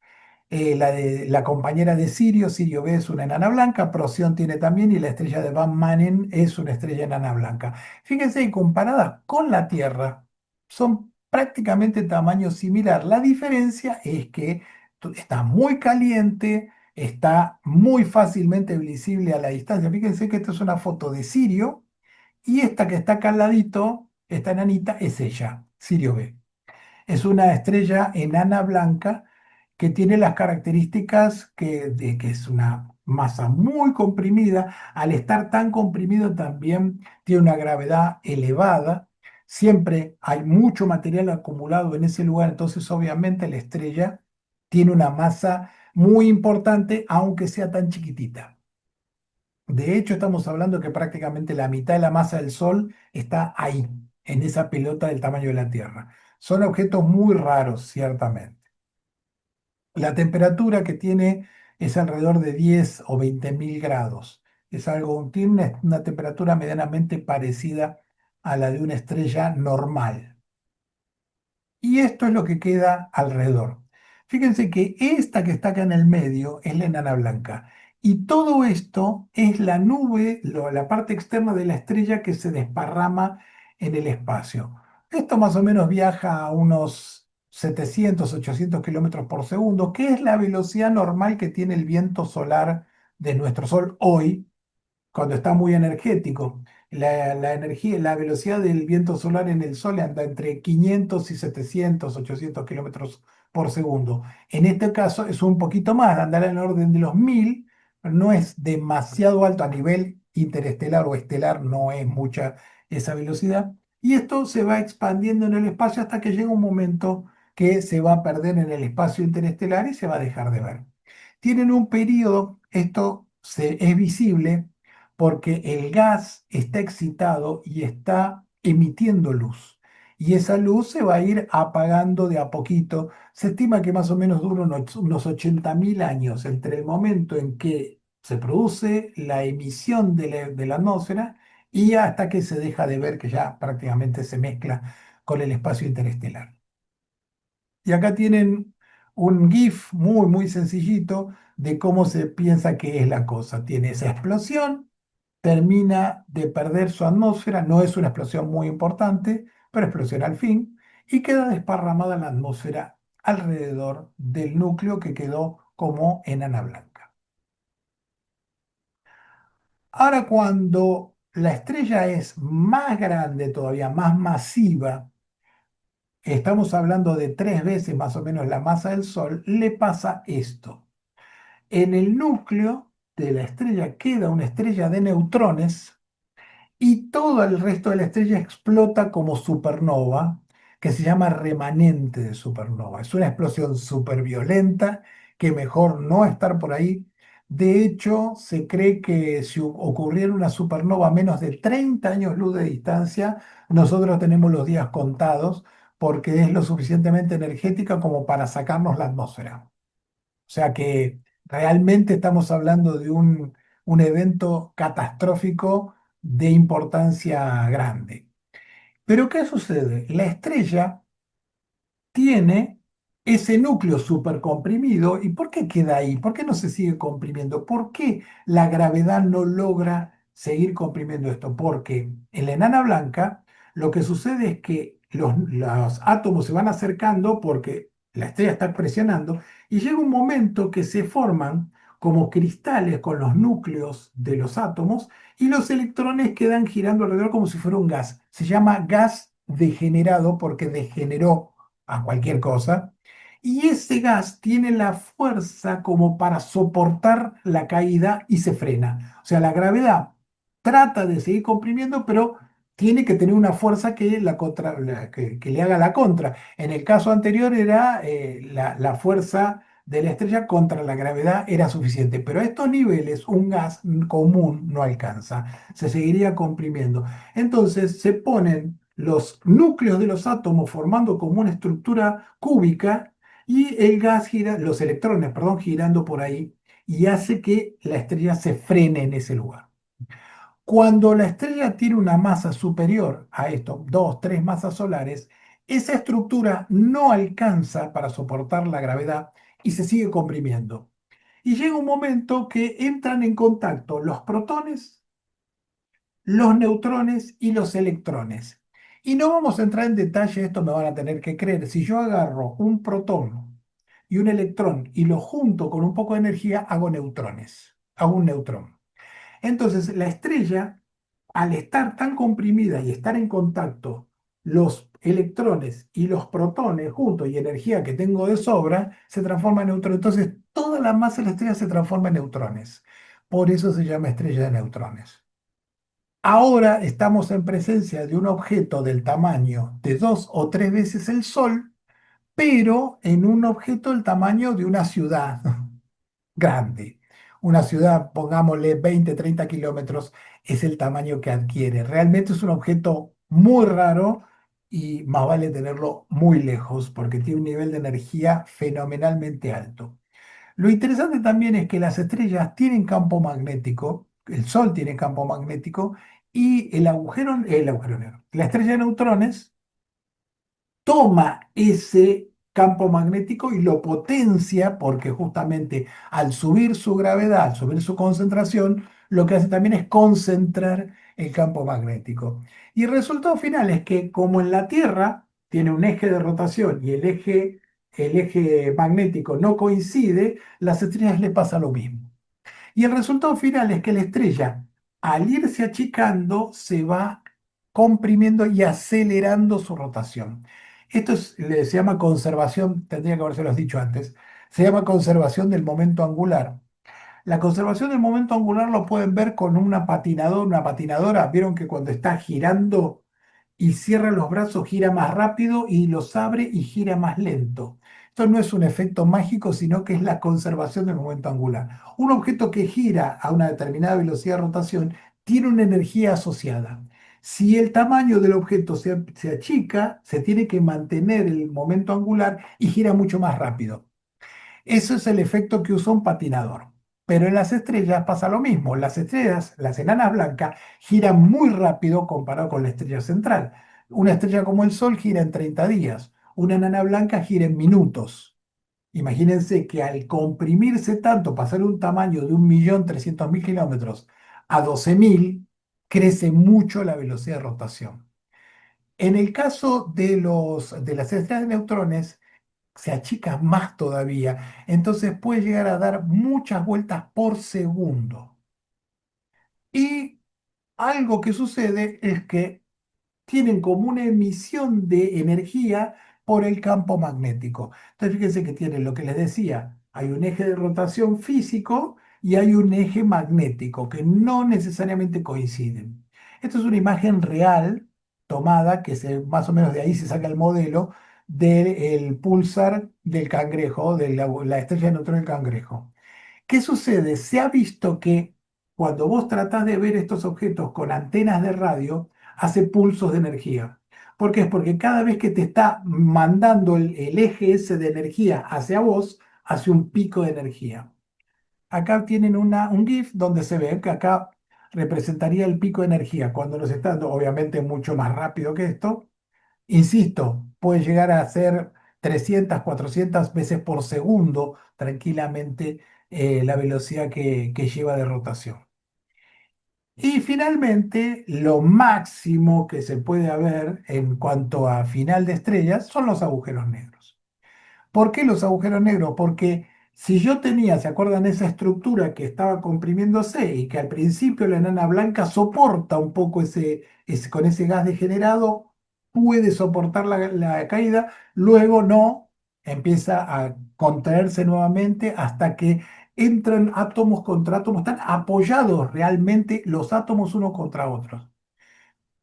Speaker 1: La compañera de Sirio, Sirio B es una enana blanca, Procyon tiene también, y la estrella de Van Manen es una estrella enana blanca. Fíjense que comparadas con la Tierra, son prácticamente tamaño similar. La diferencia es que está muy caliente, está muy fácilmente visible a la distancia. Fíjense que esta es una foto de Sirio y esta que está acá al ladito, esta enanita, es ella, Sirio B. Es una estrella enana blanca que tiene las características de que es una masa muy comprimida. Al estar tan comprimido también tiene una gravedad elevada. Siempre hay mucho material acumulado en ese lugar, entonces obviamente la estrella tiene una masa muy importante, aunque sea tan chiquitita. De hecho, estamos hablando que prácticamente la mitad de la masa del Sol está ahí, en esa pelota del tamaño de la Tierra. Son objetos muy raros, ciertamente. La temperatura que tiene es alrededor de 10 o 20.000 grados. Tiene una temperatura medianamente parecida a la de una estrella normal. Y esto es lo que queda alrededor. Fíjense que esta que está acá en el medio es la enana blanca. Y todo esto es la nube, la parte externa de la estrella que se desparrama en el espacio. Esto más o menos viaja a unos 700, 800 kilómetros por segundo, que es la velocidad normal que tiene el viento solar de nuestro Sol hoy cuando está muy energético. La energía, la velocidad del viento solar en el Sol anda entre 500 y 700, 800 kilómetros por segundo. En este caso es un poquito más, andará en el orden de los 1000, pero no es demasiado alto a nivel interestelar o estelar, no es mucha esa velocidad. Y esto se va expandiendo en el espacio hasta que llega un momento que se va a perder en el espacio interestelar y se va a dejar de ver. Tienen un periodo, es visible porque el gas está excitado y está emitiendo luz. Y esa luz se va a ir apagando de a poquito. Se estima que más o menos dura unos 80.000 años entre el momento en que se produce la emisión de la atmósfera y hasta que se deja de ver que ya prácticamente se mezcla con el espacio interestelar. Y acá tienen un GIF muy, muy sencillito de cómo se piensa que es la cosa. Tiene esa explosión, termina de perder su atmósfera, no es una explosión muy importante, pero explosiona al fin, y queda desparramada en la atmósfera alrededor del núcleo que quedó como enana blanca. Ahora, cuando la estrella es más grande, todavía más masiva, estamos hablando de 3 veces más o menos la masa del Sol, le pasa esto. En el núcleo de la estrella queda una estrella de neutrones y todo el resto de la estrella explota como supernova, que se llama remanente de supernova. Es una explosión súper violenta que mejor no estar por ahí. De hecho, se cree que si ocurriera una supernova a menos de 30 años luz de distancia, nosotros tenemos los días contados porque es lo suficientemente energética como para sacarnos la atmósfera. O sea que realmente estamos hablando de un evento catastrófico de importancia grande. Pero ¿qué sucede? La estrella tiene ese núcleo supercomprimido. ¿Y por qué queda ahí? ¿Por qué no se sigue comprimiendo? ¿Por qué la gravedad no logra seguir comprimiendo esto? Porque en la enana blanca lo que sucede es que los átomos se van acercando porque la estrella está presionando y llega un momento que se forman como cristales con los núcleos de los átomos y los electrones quedan girando alrededor como si fuera un gas. Se llama gas degenerado porque degeneró a cualquier cosa, y ese gas tiene la fuerza como para soportar la caída y se frena. O sea, la gravedad trata de seguir comprimiendo, pero tiene que tener una fuerza que, que le haga la contra. En el caso anterior era la fuerza de la estrella contra la gravedad era suficiente, pero a estos niveles un gas común no alcanza, se seguiría comprimiendo. Entonces se ponen los núcleos de los átomos formando como una estructura cúbica y el gas gira, los electrones, perdón, girando por ahí y hace que la estrella se frene en ese lugar. Cuando la estrella tiene una masa superior a esto, dos, tres masas solares, esa estructura no alcanza para soportar la gravedad y se sigue comprimiendo. Y llega un momento que entran en contacto los protones, los neutrones y los electrones. Y no vamos a entrar en detalle, esto me van a tener que creer. Si yo agarro un protón y un electrón y lo junto con un poco de energía, hago neutrones, hago un neutrón. Entonces, la estrella, al estar tan comprimida y estar en contacto los electrones y los protones juntos y energía que tengo de sobra, se transforma en neutrones. Entonces, toda la masa de la estrella se transforma en neutrones. Por eso se llama estrella de neutrones. Ahora estamos en presencia de un objeto del tamaño de dos o tres veces el Sol, pero en un objeto del tamaño de una ciudad grande. Una ciudad, pongámosle 20, 30 kilómetros, es el tamaño que adquiere. Realmente es un objeto muy raro y más vale tenerlo muy lejos porque tiene un nivel de energía fenomenalmente alto. Lo interesante también es que las estrellas tienen campo magnético, el Sol tiene campo magnético y el agujero negro, la estrella de neutrones toma ese campo magnético y lo potencia porque justamente al subir su gravedad, al subir su concentración, lo que hace también es concentrar el campo magnético. Y el resultado final es que como en la Tierra tiene un eje de rotación y el eje magnético no coincide, las estrellas le pasa lo mismo. Y el resultado final es que la estrella, al irse achicando, se va comprimiendo y acelerando su rotación. Se llama conservación, tendría que habérselos dicho antes, se llama conservación del momento angular. La conservación del momento angular lo pueden ver con una patinadora. Vieron que cuando está girando y cierra los brazos gira más rápido y los abre y gira más lento. Esto no es un efecto mágico, sino que es la conservación del momento angular. Un objeto que gira a una determinada velocidad de rotación tiene una energía asociada. Si el tamaño del objeto se achica, se tiene que mantener el momento angular y gira mucho más rápido. Eso es el efecto que usa un patinador. Pero en las estrellas pasa lo mismo. Las estrellas, las enanas blancas, giran muy rápido comparado con la estrella central. Una estrella como el Sol gira en 30 días. Una enana blanca gira en minutos. Imagínense que al comprimirse tanto, pasar un tamaño de 1.300.000 kilómetros a 12.000, crece mucho la velocidad de rotación. En el caso de las estrellas de neutrones, se achica más todavía. Entonces puede llegar a dar muchas vueltas por segundo. Y algo que sucede es que tienen como una emisión de energía por el campo magnético. Entonces fíjense que tienen lo que les decía, hay un eje de rotación físico y hay un eje magnético que no necesariamente coinciden. Esto es una imagen real tomada, más o menos de ahí se saca el modelo del pulsar del cangrejo, de la estrella de neutrón del cangrejo. ¿Qué sucede? Se ha visto que cuando vos tratás de ver estos objetos con antenas de radio, hace pulsos de energía. ¿Por qué? Es porque cada vez que te está mandando el eje ese de energía hacia vos, hace un pico de energía. Acá tienen un GIF donde se ve que acá representaría el pico de energía. Cuando nos está dando, obviamente mucho más rápido que esto, insisto, puede llegar a ser 300, 400 veces por segundo tranquilamente la velocidad que lleva de rotación. Y finalmente, lo máximo que se puede ver en cuanto a final de estrellas son los agujeros negros. ¿Por qué los agujeros negros? Porque si yo tenía, ¿se acuerdan esa estructura que estaba comprimiéndose y que al principio la enana blanca soporta un poco con ese gas degenerado, puede soportar la caída, luego no, empieza a contraerse nuevamente hasta que entran átomos contra átomos, están apoyados realmente los átomos unos contra otros.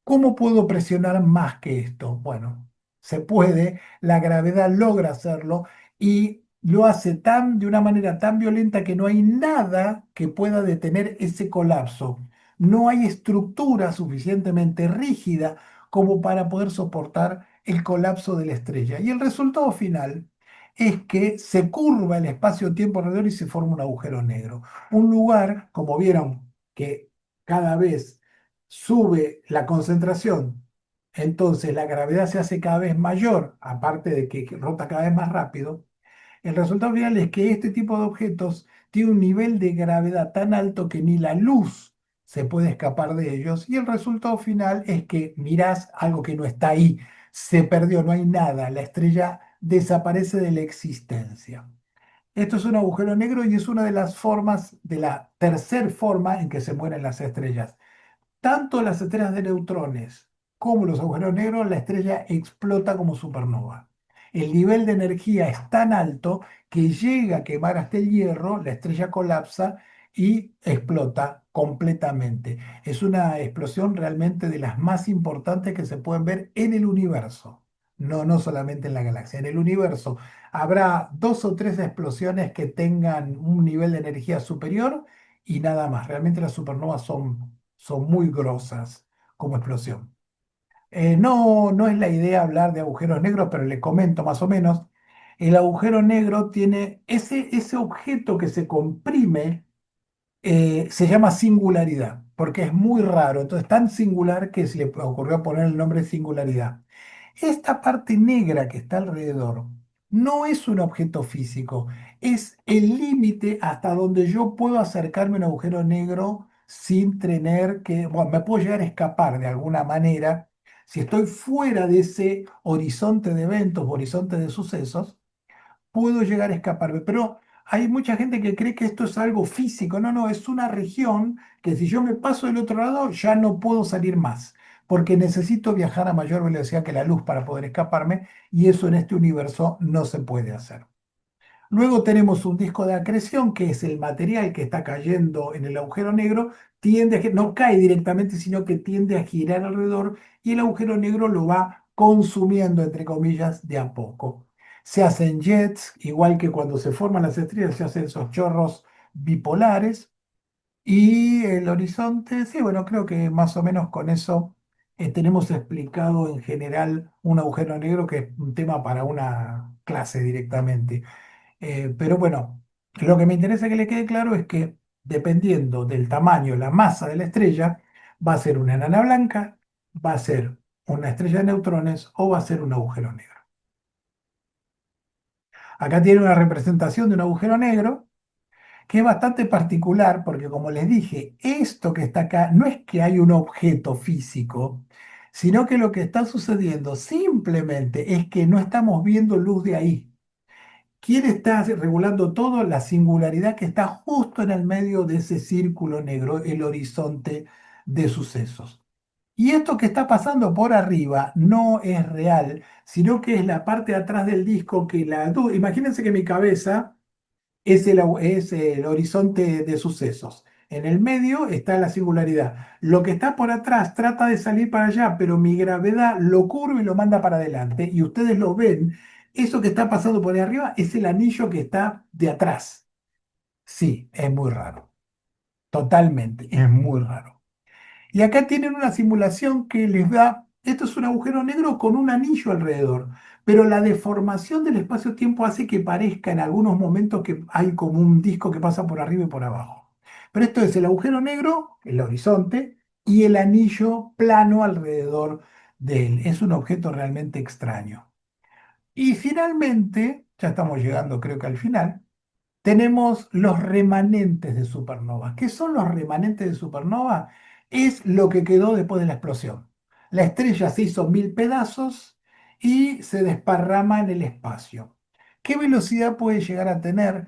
Speaker 1: ¿Cómo puedo presionar más que esto? Bueno, se puede, la gravedad logra hacerlo y lo hace de una manera tan violenta que no hay nada que pueda detener ese colapso. No hay estructura suficientemente rígida como para poder soportar el colapso de la estrella. Y el resultado final es que se curva el espacio-tiempo alrededor y se forma un agujero negro. Un lugar, como vieron, que cada vez sube la concentración, entonces la gravedad se hace cada vez mayor, aparte de que rota cada vez más rápido. El resultado final es que este tipo de objetos tiene un nivel de gravedad tan alto que ni la luz se puede escapar de ellos, y el resultado final es que mirás algo que no está ahí, se perdió, no hay nada, la estrella desaparece de la existencia. Esto es un agujero negro y es una de las formas, de la tercera forma en que se mueren las estrellas. Tanto las estrellas de neutrones como los agujeros negros, la estrella explota como supernova. El nivel de energía es tan alto que llega a quemar hasta el hierro, la estrella colapsa y explota completamente. Es una explosión realmente de las más importantes que se pueden ver en el universo. No, no solamente en la galaxia, en el universo. Habrá dos o tres explosiones que tengan un nivel de energía superior y nada más. Realmente las supernovas son muy grosas como explosión. No, no es la idea hablar de agujeros negros, pero le comento más o menos. El agujero negro tiene ese objeto que se comprime, se llama singularidad, porque es muy raro. Entonces, tan singular que se le ocurrió poner el nombre singularidad. Esta parte negra que está alrededor no es un objeto físico, es el límite hasta donde yo puedo acercarme a un agujero negro sin tener que, bueno, me puedo llegar a escapar de alguna manera. Si estoy fuera de ese horizonte de eventos, horizonte de sucesos, puedo llegar a escaparme. Pero hay mucha gente que cree que esto es algo físico. No, no, es una región que si yo me paso del otro lado ya no puedo salir más, porque necesito viajar a mayor velocidad que la luz para poder escaparme y eso en este universo no se puede hacer. Luego tenemos un disco de acreción, que es el material que está cayendo en el agujero negro, no cae directamente, sino que tiende a girar alrededor y el agujero negro lo va consumiendo, entre comillas, de a poco. Se hacen jets, igual que cuando se forman las estrellas, se hacen esos chorros bipolares. Y el horizonte, sí, bueno, creo que más o menos con eso tenemos explicado en general un agujero negro, que es un tema para una clase directamente. Pero bueno, lo que me interesa que le quede claro es que dependiendo del tamaño, la masa de la estrella, va a ser una enana blanca, va a ser una estrella de neutrones o va a ser un agujero negro. Acá tiene una representación de un agujero negro que es bastante particular porque, como les dije, esto que está acá no es que hay un objeto físico, sino que lo que está sucediendo simplemente es que no estamos viendo luz de ahí. ¿Quién está regulando todo? La singularidad que está justo en el medio de ese círculo negro, el horizonte de sucesos. Y esto que está pasando por arriba no es real, sino que es la parte de atrás del disco que imagínense que mi cabeza es el horizonte de sucesos. En el medio está la singularidad. Lo que está por atrás trata de salir para allá, pero mi gravedad lo curva y lo manda para adelante. Y ustedes lo ven. Eso que está pasando por ahí arriba es el anillo que está de atrás. Sí, es muy raro. Totalmente, es muy raro. Y acá tienen una simulación que les da, esto es un agujero negro con un anillo alrededor, pero la deformación del espacio-tiempo hace que parezca en algunos momentos que hay como un disco que pasa por arriba y por abajo. Pero esto es el agujero negro, el horizonte, y el anillo plano alrededor de él. Es un objeto realmente extraño. Y finalmente, ya estamos llegando creo que al final, tenemos los remanentes de supernova. ¿Qué son los remanentes de supernova? Es lo que quedó después de la explosión. La estrella se hizo mil pedazos y se desparrama en el espacio. ¿Qué velocidad puede llegar a tener?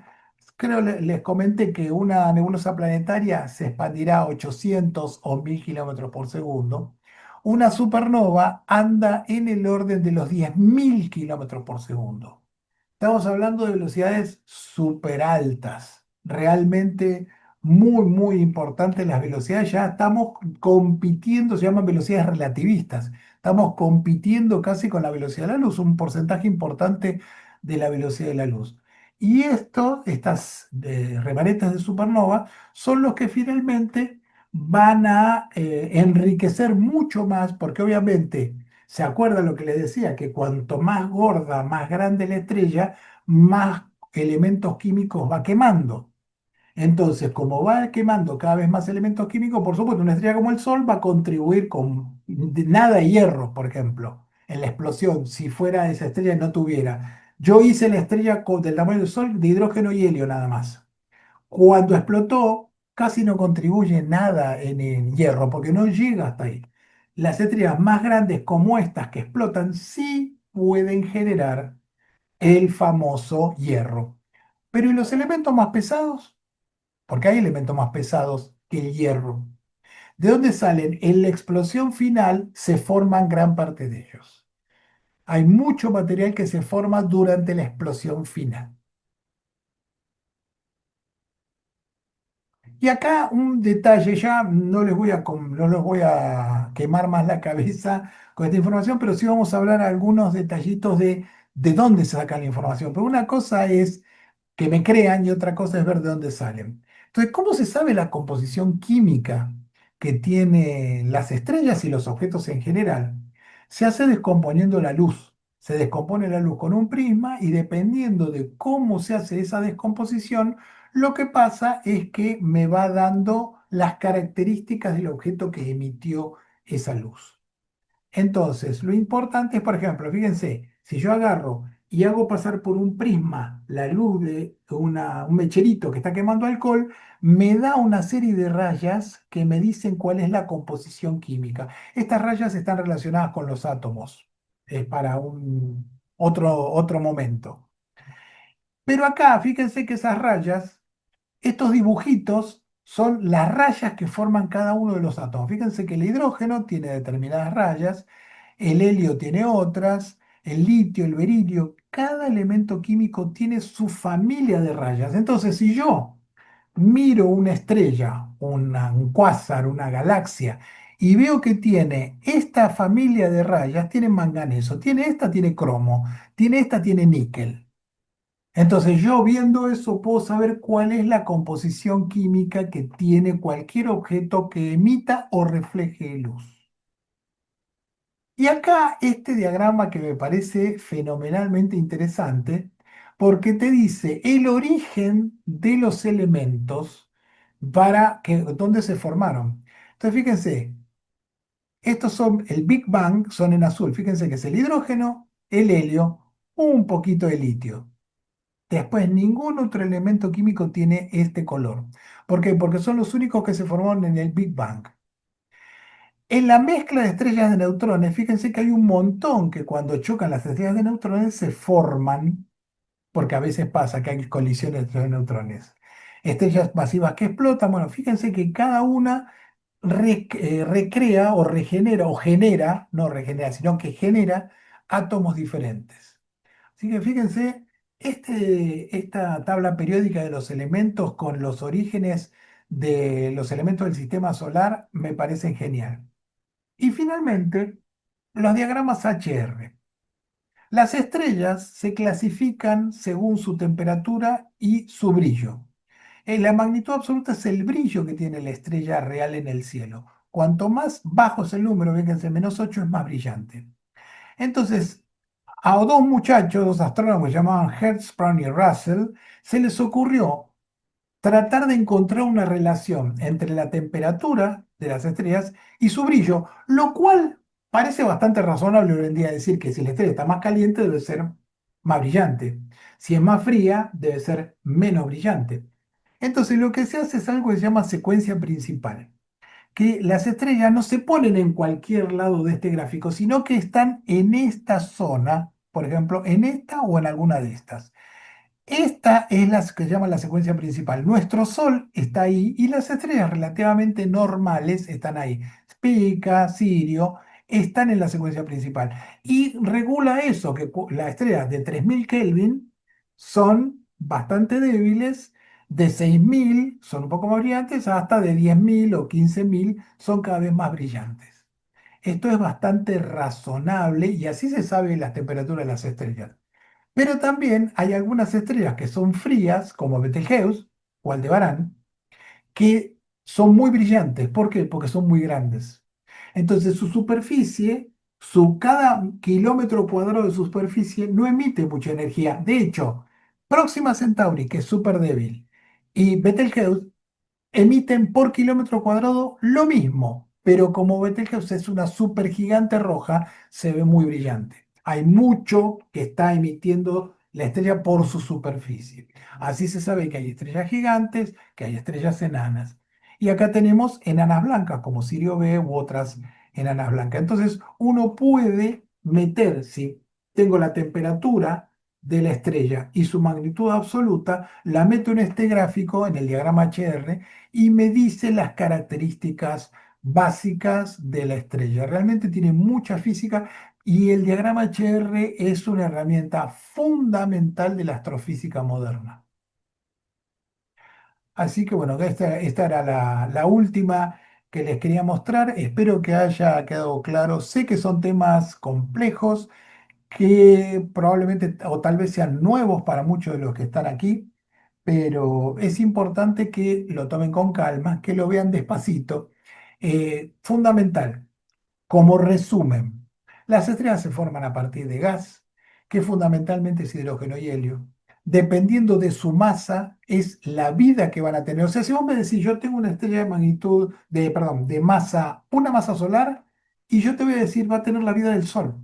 Speaker 1: Creo les comenté que una nebulosa planetaria se expandirá a 800 o 1000 kilómetros por segundo. Una supernova anda en el orden de los 10.000 kilómetros por segundo. Estamos hablando de velocidades súper altas, realmente muy, muy importantes las velocidades. Ya estamos compitiendo, se llaman velocidades relativistas. Estamos compitiendo casi con la velocidad de la luz, un porcentaje importante de la velocidad de la luz. Y estas remanentes de supernova, son los que finalmente van a enriquecer mucho más, porque obviamente ¿se acuerda lo que les decía? Que cuanto más gorda, más grande la estrella, más elementos químicos va quemando. Entonces, como va quemando cada vez más elementos químicos, por supuesto, una estrella como el Sol va a contribuir con nada de hierro, por ejemplo, en la explosión, si fuera esa estrella y no tuviera. Yo hice la estrella del tamaño del Sol de hidrógeno y helio nada más. Cuando explotó, casi no contribuye nada en el hierro, porque no llega hasta ahí. Las estrellas más grandes como estas que explotan sí pueden generar el famoso hierro. Pero ¿y los elementos más pesados? Porque hay elementos más pesados que el hierro. ¿De dónde salen? En la explosión final se forman gran parte de ellos. Hay mucho material que se forma durante la explosión final. Y acá un detalle, ya no les voy a quemar más la cabeza con esta información, pero sí vamos a hablar algunos detallitos de dónde se saca la información. Pero una cosa es que me crean y otra cosa es ver de dónde salen. Entonces, ¿cómo se sabe la composición química que tienen las estrellas y los objetos en general? Se hace descomponiendo la luz. Se descompone la luz con un prisma y dependiendo de cómo se hace esa descomposición, lo que pasa es que me va dando las características del objeto que emitió esa luz. Entonces, lo importante es, por ejemplo, fíjense, si yo agarro y hago pasar por un prisma la luz de un mecherito que está quemando alcohol, me da una serie de rayas que me dicen cuál es la composición química. Estas rayas están relacionadas con los átomos. Es para un otro momento. Pero acá, fíjense que esas rayas, estos dibujitos son las rayas que forman cada uno de los átomos. Fíjense que el hidrógeno tiene determinadas rayas, el helio tiene otras, el litio, el berilio, cada elemento químico tiene su familia de rayas. Entonces, si yo miro una estrella, un cuásar, una galaxia, y veo que tiene esta familia de rayas, tiene manganeso, tiene esta, tiene cromo, tiene esta, tiene níquel. Entonces yo viendo eso puedo saber cuál es la composición química que tiene cualquier objeto que emita o refleje luz. Y acá este diagrama que me parece fenomenalmente interesante porque te dice el origen de los elementos para que, dónde se formaron. Entonces fíjense, estos son el Big Bang, son en azul. Fíjense que es el hidrógeno, el helio, un poquito de litio. Después, ningún otro elemento químico tiene este color. ¿Por qué? Porque son los únicos que se formaron en el Big Bang. En la mezcla de estrellas de neutrones, fíjense que hay un montón que cuando chocan las estrellas de neutrones se forman, porque a veces pasa que hay colisiones entre neutrones. Estrellas masivas que explotan, bueno, fíjense que cada una recrea o regenera o genera, no regenera, sino que genera átomos diferentes. Así que fíjense Esta tabla periódica de los elementos con los orígenes de los elementos del sistema solar me parece genial. Y finalmente, los diagramas HR. Las estrellas se clasifican según su temperatura y su brillo. La magnitud absoluta es el brillo que tiene la estrella real en el cielo. Cuanto más bajo es el número, fíjense, -8 es más brillante. Entonces, a dos muchachos, dos astrónomos que se llamaban Hertzsprung y Russell, se les ocurrió tratar de encontrar una relación entre la temperatura de las estrellas y su brillo, lo cual parece bastante razonable hoy en día decir que si la estrella está más caliente debe ser más brillante, si es más fría debe ser menos brillante. Entonces lo que se hace es algo que se llama secuencia principal, que las estrellas no se ponen en cualquier lado de este gráfico, sino que están en esta zona, por ejemplo, en esta o en alguna de estas. Esta es la que se llama la secuencia principal. Nuestro Sol está ahí y las estrellas relativamente normales están ahí. Spica, Sirio, están en la secuencia principal. Y regula eso, que las estrellas de 3000 Kelvin son bastante débiles, de 6000 son un poco más brillantes, hasta de 10.000 o 15.000 son cada vez más brillantes. Esto es bastante razonable y así se sabe las temperaturas de las estrellas. Pero también hay algunas estrellas que son frías, como Betelgeuse o Aldebarán, que son muy brillantes. ¿Por qué? Porque son muy grandes. Entonces su superficie, cada kilómetro cuadrado de su superficie no emite mucha energía. De hecho, Próxima Centauri, que es súper débil, y Betelgeuse emiten por kilómetro cuadrado lo mismo, pero como Betelgeuse es una supergigante roja, se ve muy brillante. Hay mucho que está emitiendo la estrella por su superficie. Así se sabe que hay estrellas gigantes, que hay estrellas enanas. Y acá tenemos enanas blancas, como Sirio B u otras enanas blancas. Entonces, uno puede meter, si tengo la temperatura de la estrella y su magnitud absoluta, la meto en este gráfico, en el diagrama HR, y me dice las características básicas de la estrella. Realmente tiene mucha física y el diagrama HR es una herramienta fundamental de la astrofísica moderna. Así que bueno, esta era la última que les quería mostrar. Espero que haya quedado claro. Sé que son temas complejos que probablemente o tal vez sean nuevos para muchos de los que están aquí, pero es importante que lo tomen con calma, que lo vean despacito. Fundamental, como resumen, las estrellas se forman a partir de gas, que fundamentalmente es hidrógeno y helio. Dependiendo de su masa, es la vida que van a tener. O sea, si vos me decís, yo tengo una estrella de magnitud, perdón, de masa, una masa solar, y yo te voy a decir, va a tener la vida del Sol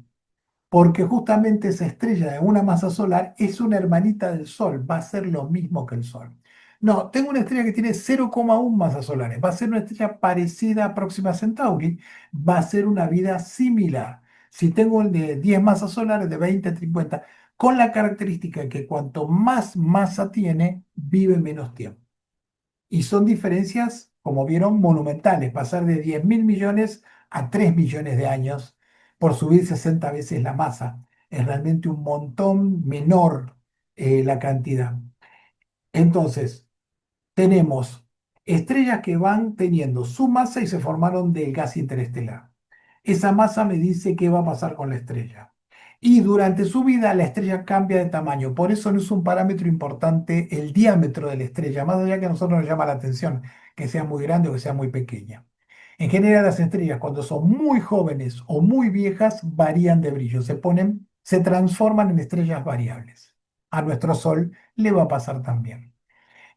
Speaker 1: porque justamente esa estrella de una masa solar es una hermanita del Sol, va a ser lo mismo que el Sol. No, tengo una estrella que tiene 0,1 masas solares, va a ser una estrella parecida a Próxima Centauri, va a ser una vida similar. Si tengo el de 10 masas solares, de 20, 50, con la característica que cuanto más masa tiene, vive menos tiempo. Y son diferencias, como vieron, monumentales, pasar de 10.000 millones a 3 millones de años por subir 60 veces la masa. Es realmente un montón menor la cantidad. Entonces, tenemos estrellas que van teniendo su masa y se formaron del gas interestelar. Esa masa me dice qué va a pasar con la estrella. Y durante su vida la estrella cambia de tamaño. Por eso no es un parámetro importante el diámetro de la estrella, más allá que a nosotros nos llama la atención que sea muy grande o que sea muy pequeña. En general las estrellas cuando son muy jóvenes o muy viejas varían de brillo, se transforman en estrellas variables. A nuestro Sol le va a pasar también.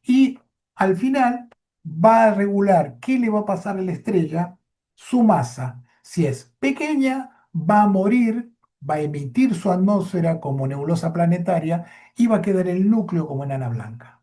Speaker 1: Y al final va a regular qué le va a pasar a la estrella, su masa. Si es pequeña, va a morir, va a emitir su atmósfera como nebulosa planetaria y va a quedar el núcleo como enana blanca.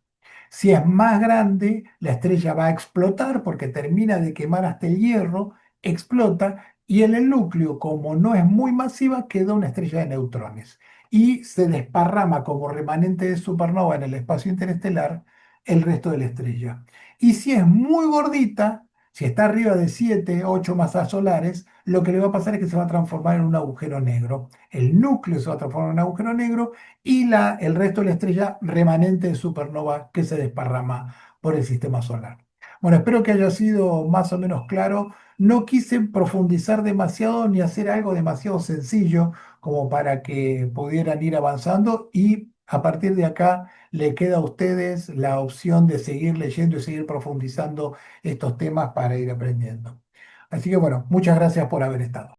Speaker 1: Si es más grande, la estrella va a explotar porque termina de quemar hasta el hierro, explota y en el núcleo, como no es muy masiva, queda una estrella de neutrones y se desparrama como remanente de supernova en el espacio interestelar el resto de la estrella. Y si es muy gordita, Si está arriba de 7, 8 masas solares, lo que le va a pasar es que se va a transformar en un agujero negro. El núcleo se va a transformar en un agujero negro y el resto de la estrella remanente de supernova que se desparrama por el sistema solar. Bueno, espero que haya sido más o menos claro. No quise profundizar demasiado ni hacer algo demasiado sencillo como para que pudieran ir avanzando y a partir de acá le queda a ustedes la opción de seguir leyendo y seguir profundizando estos temas para ir aprendiendo. Así que bueno, muchas gracias por haber estado.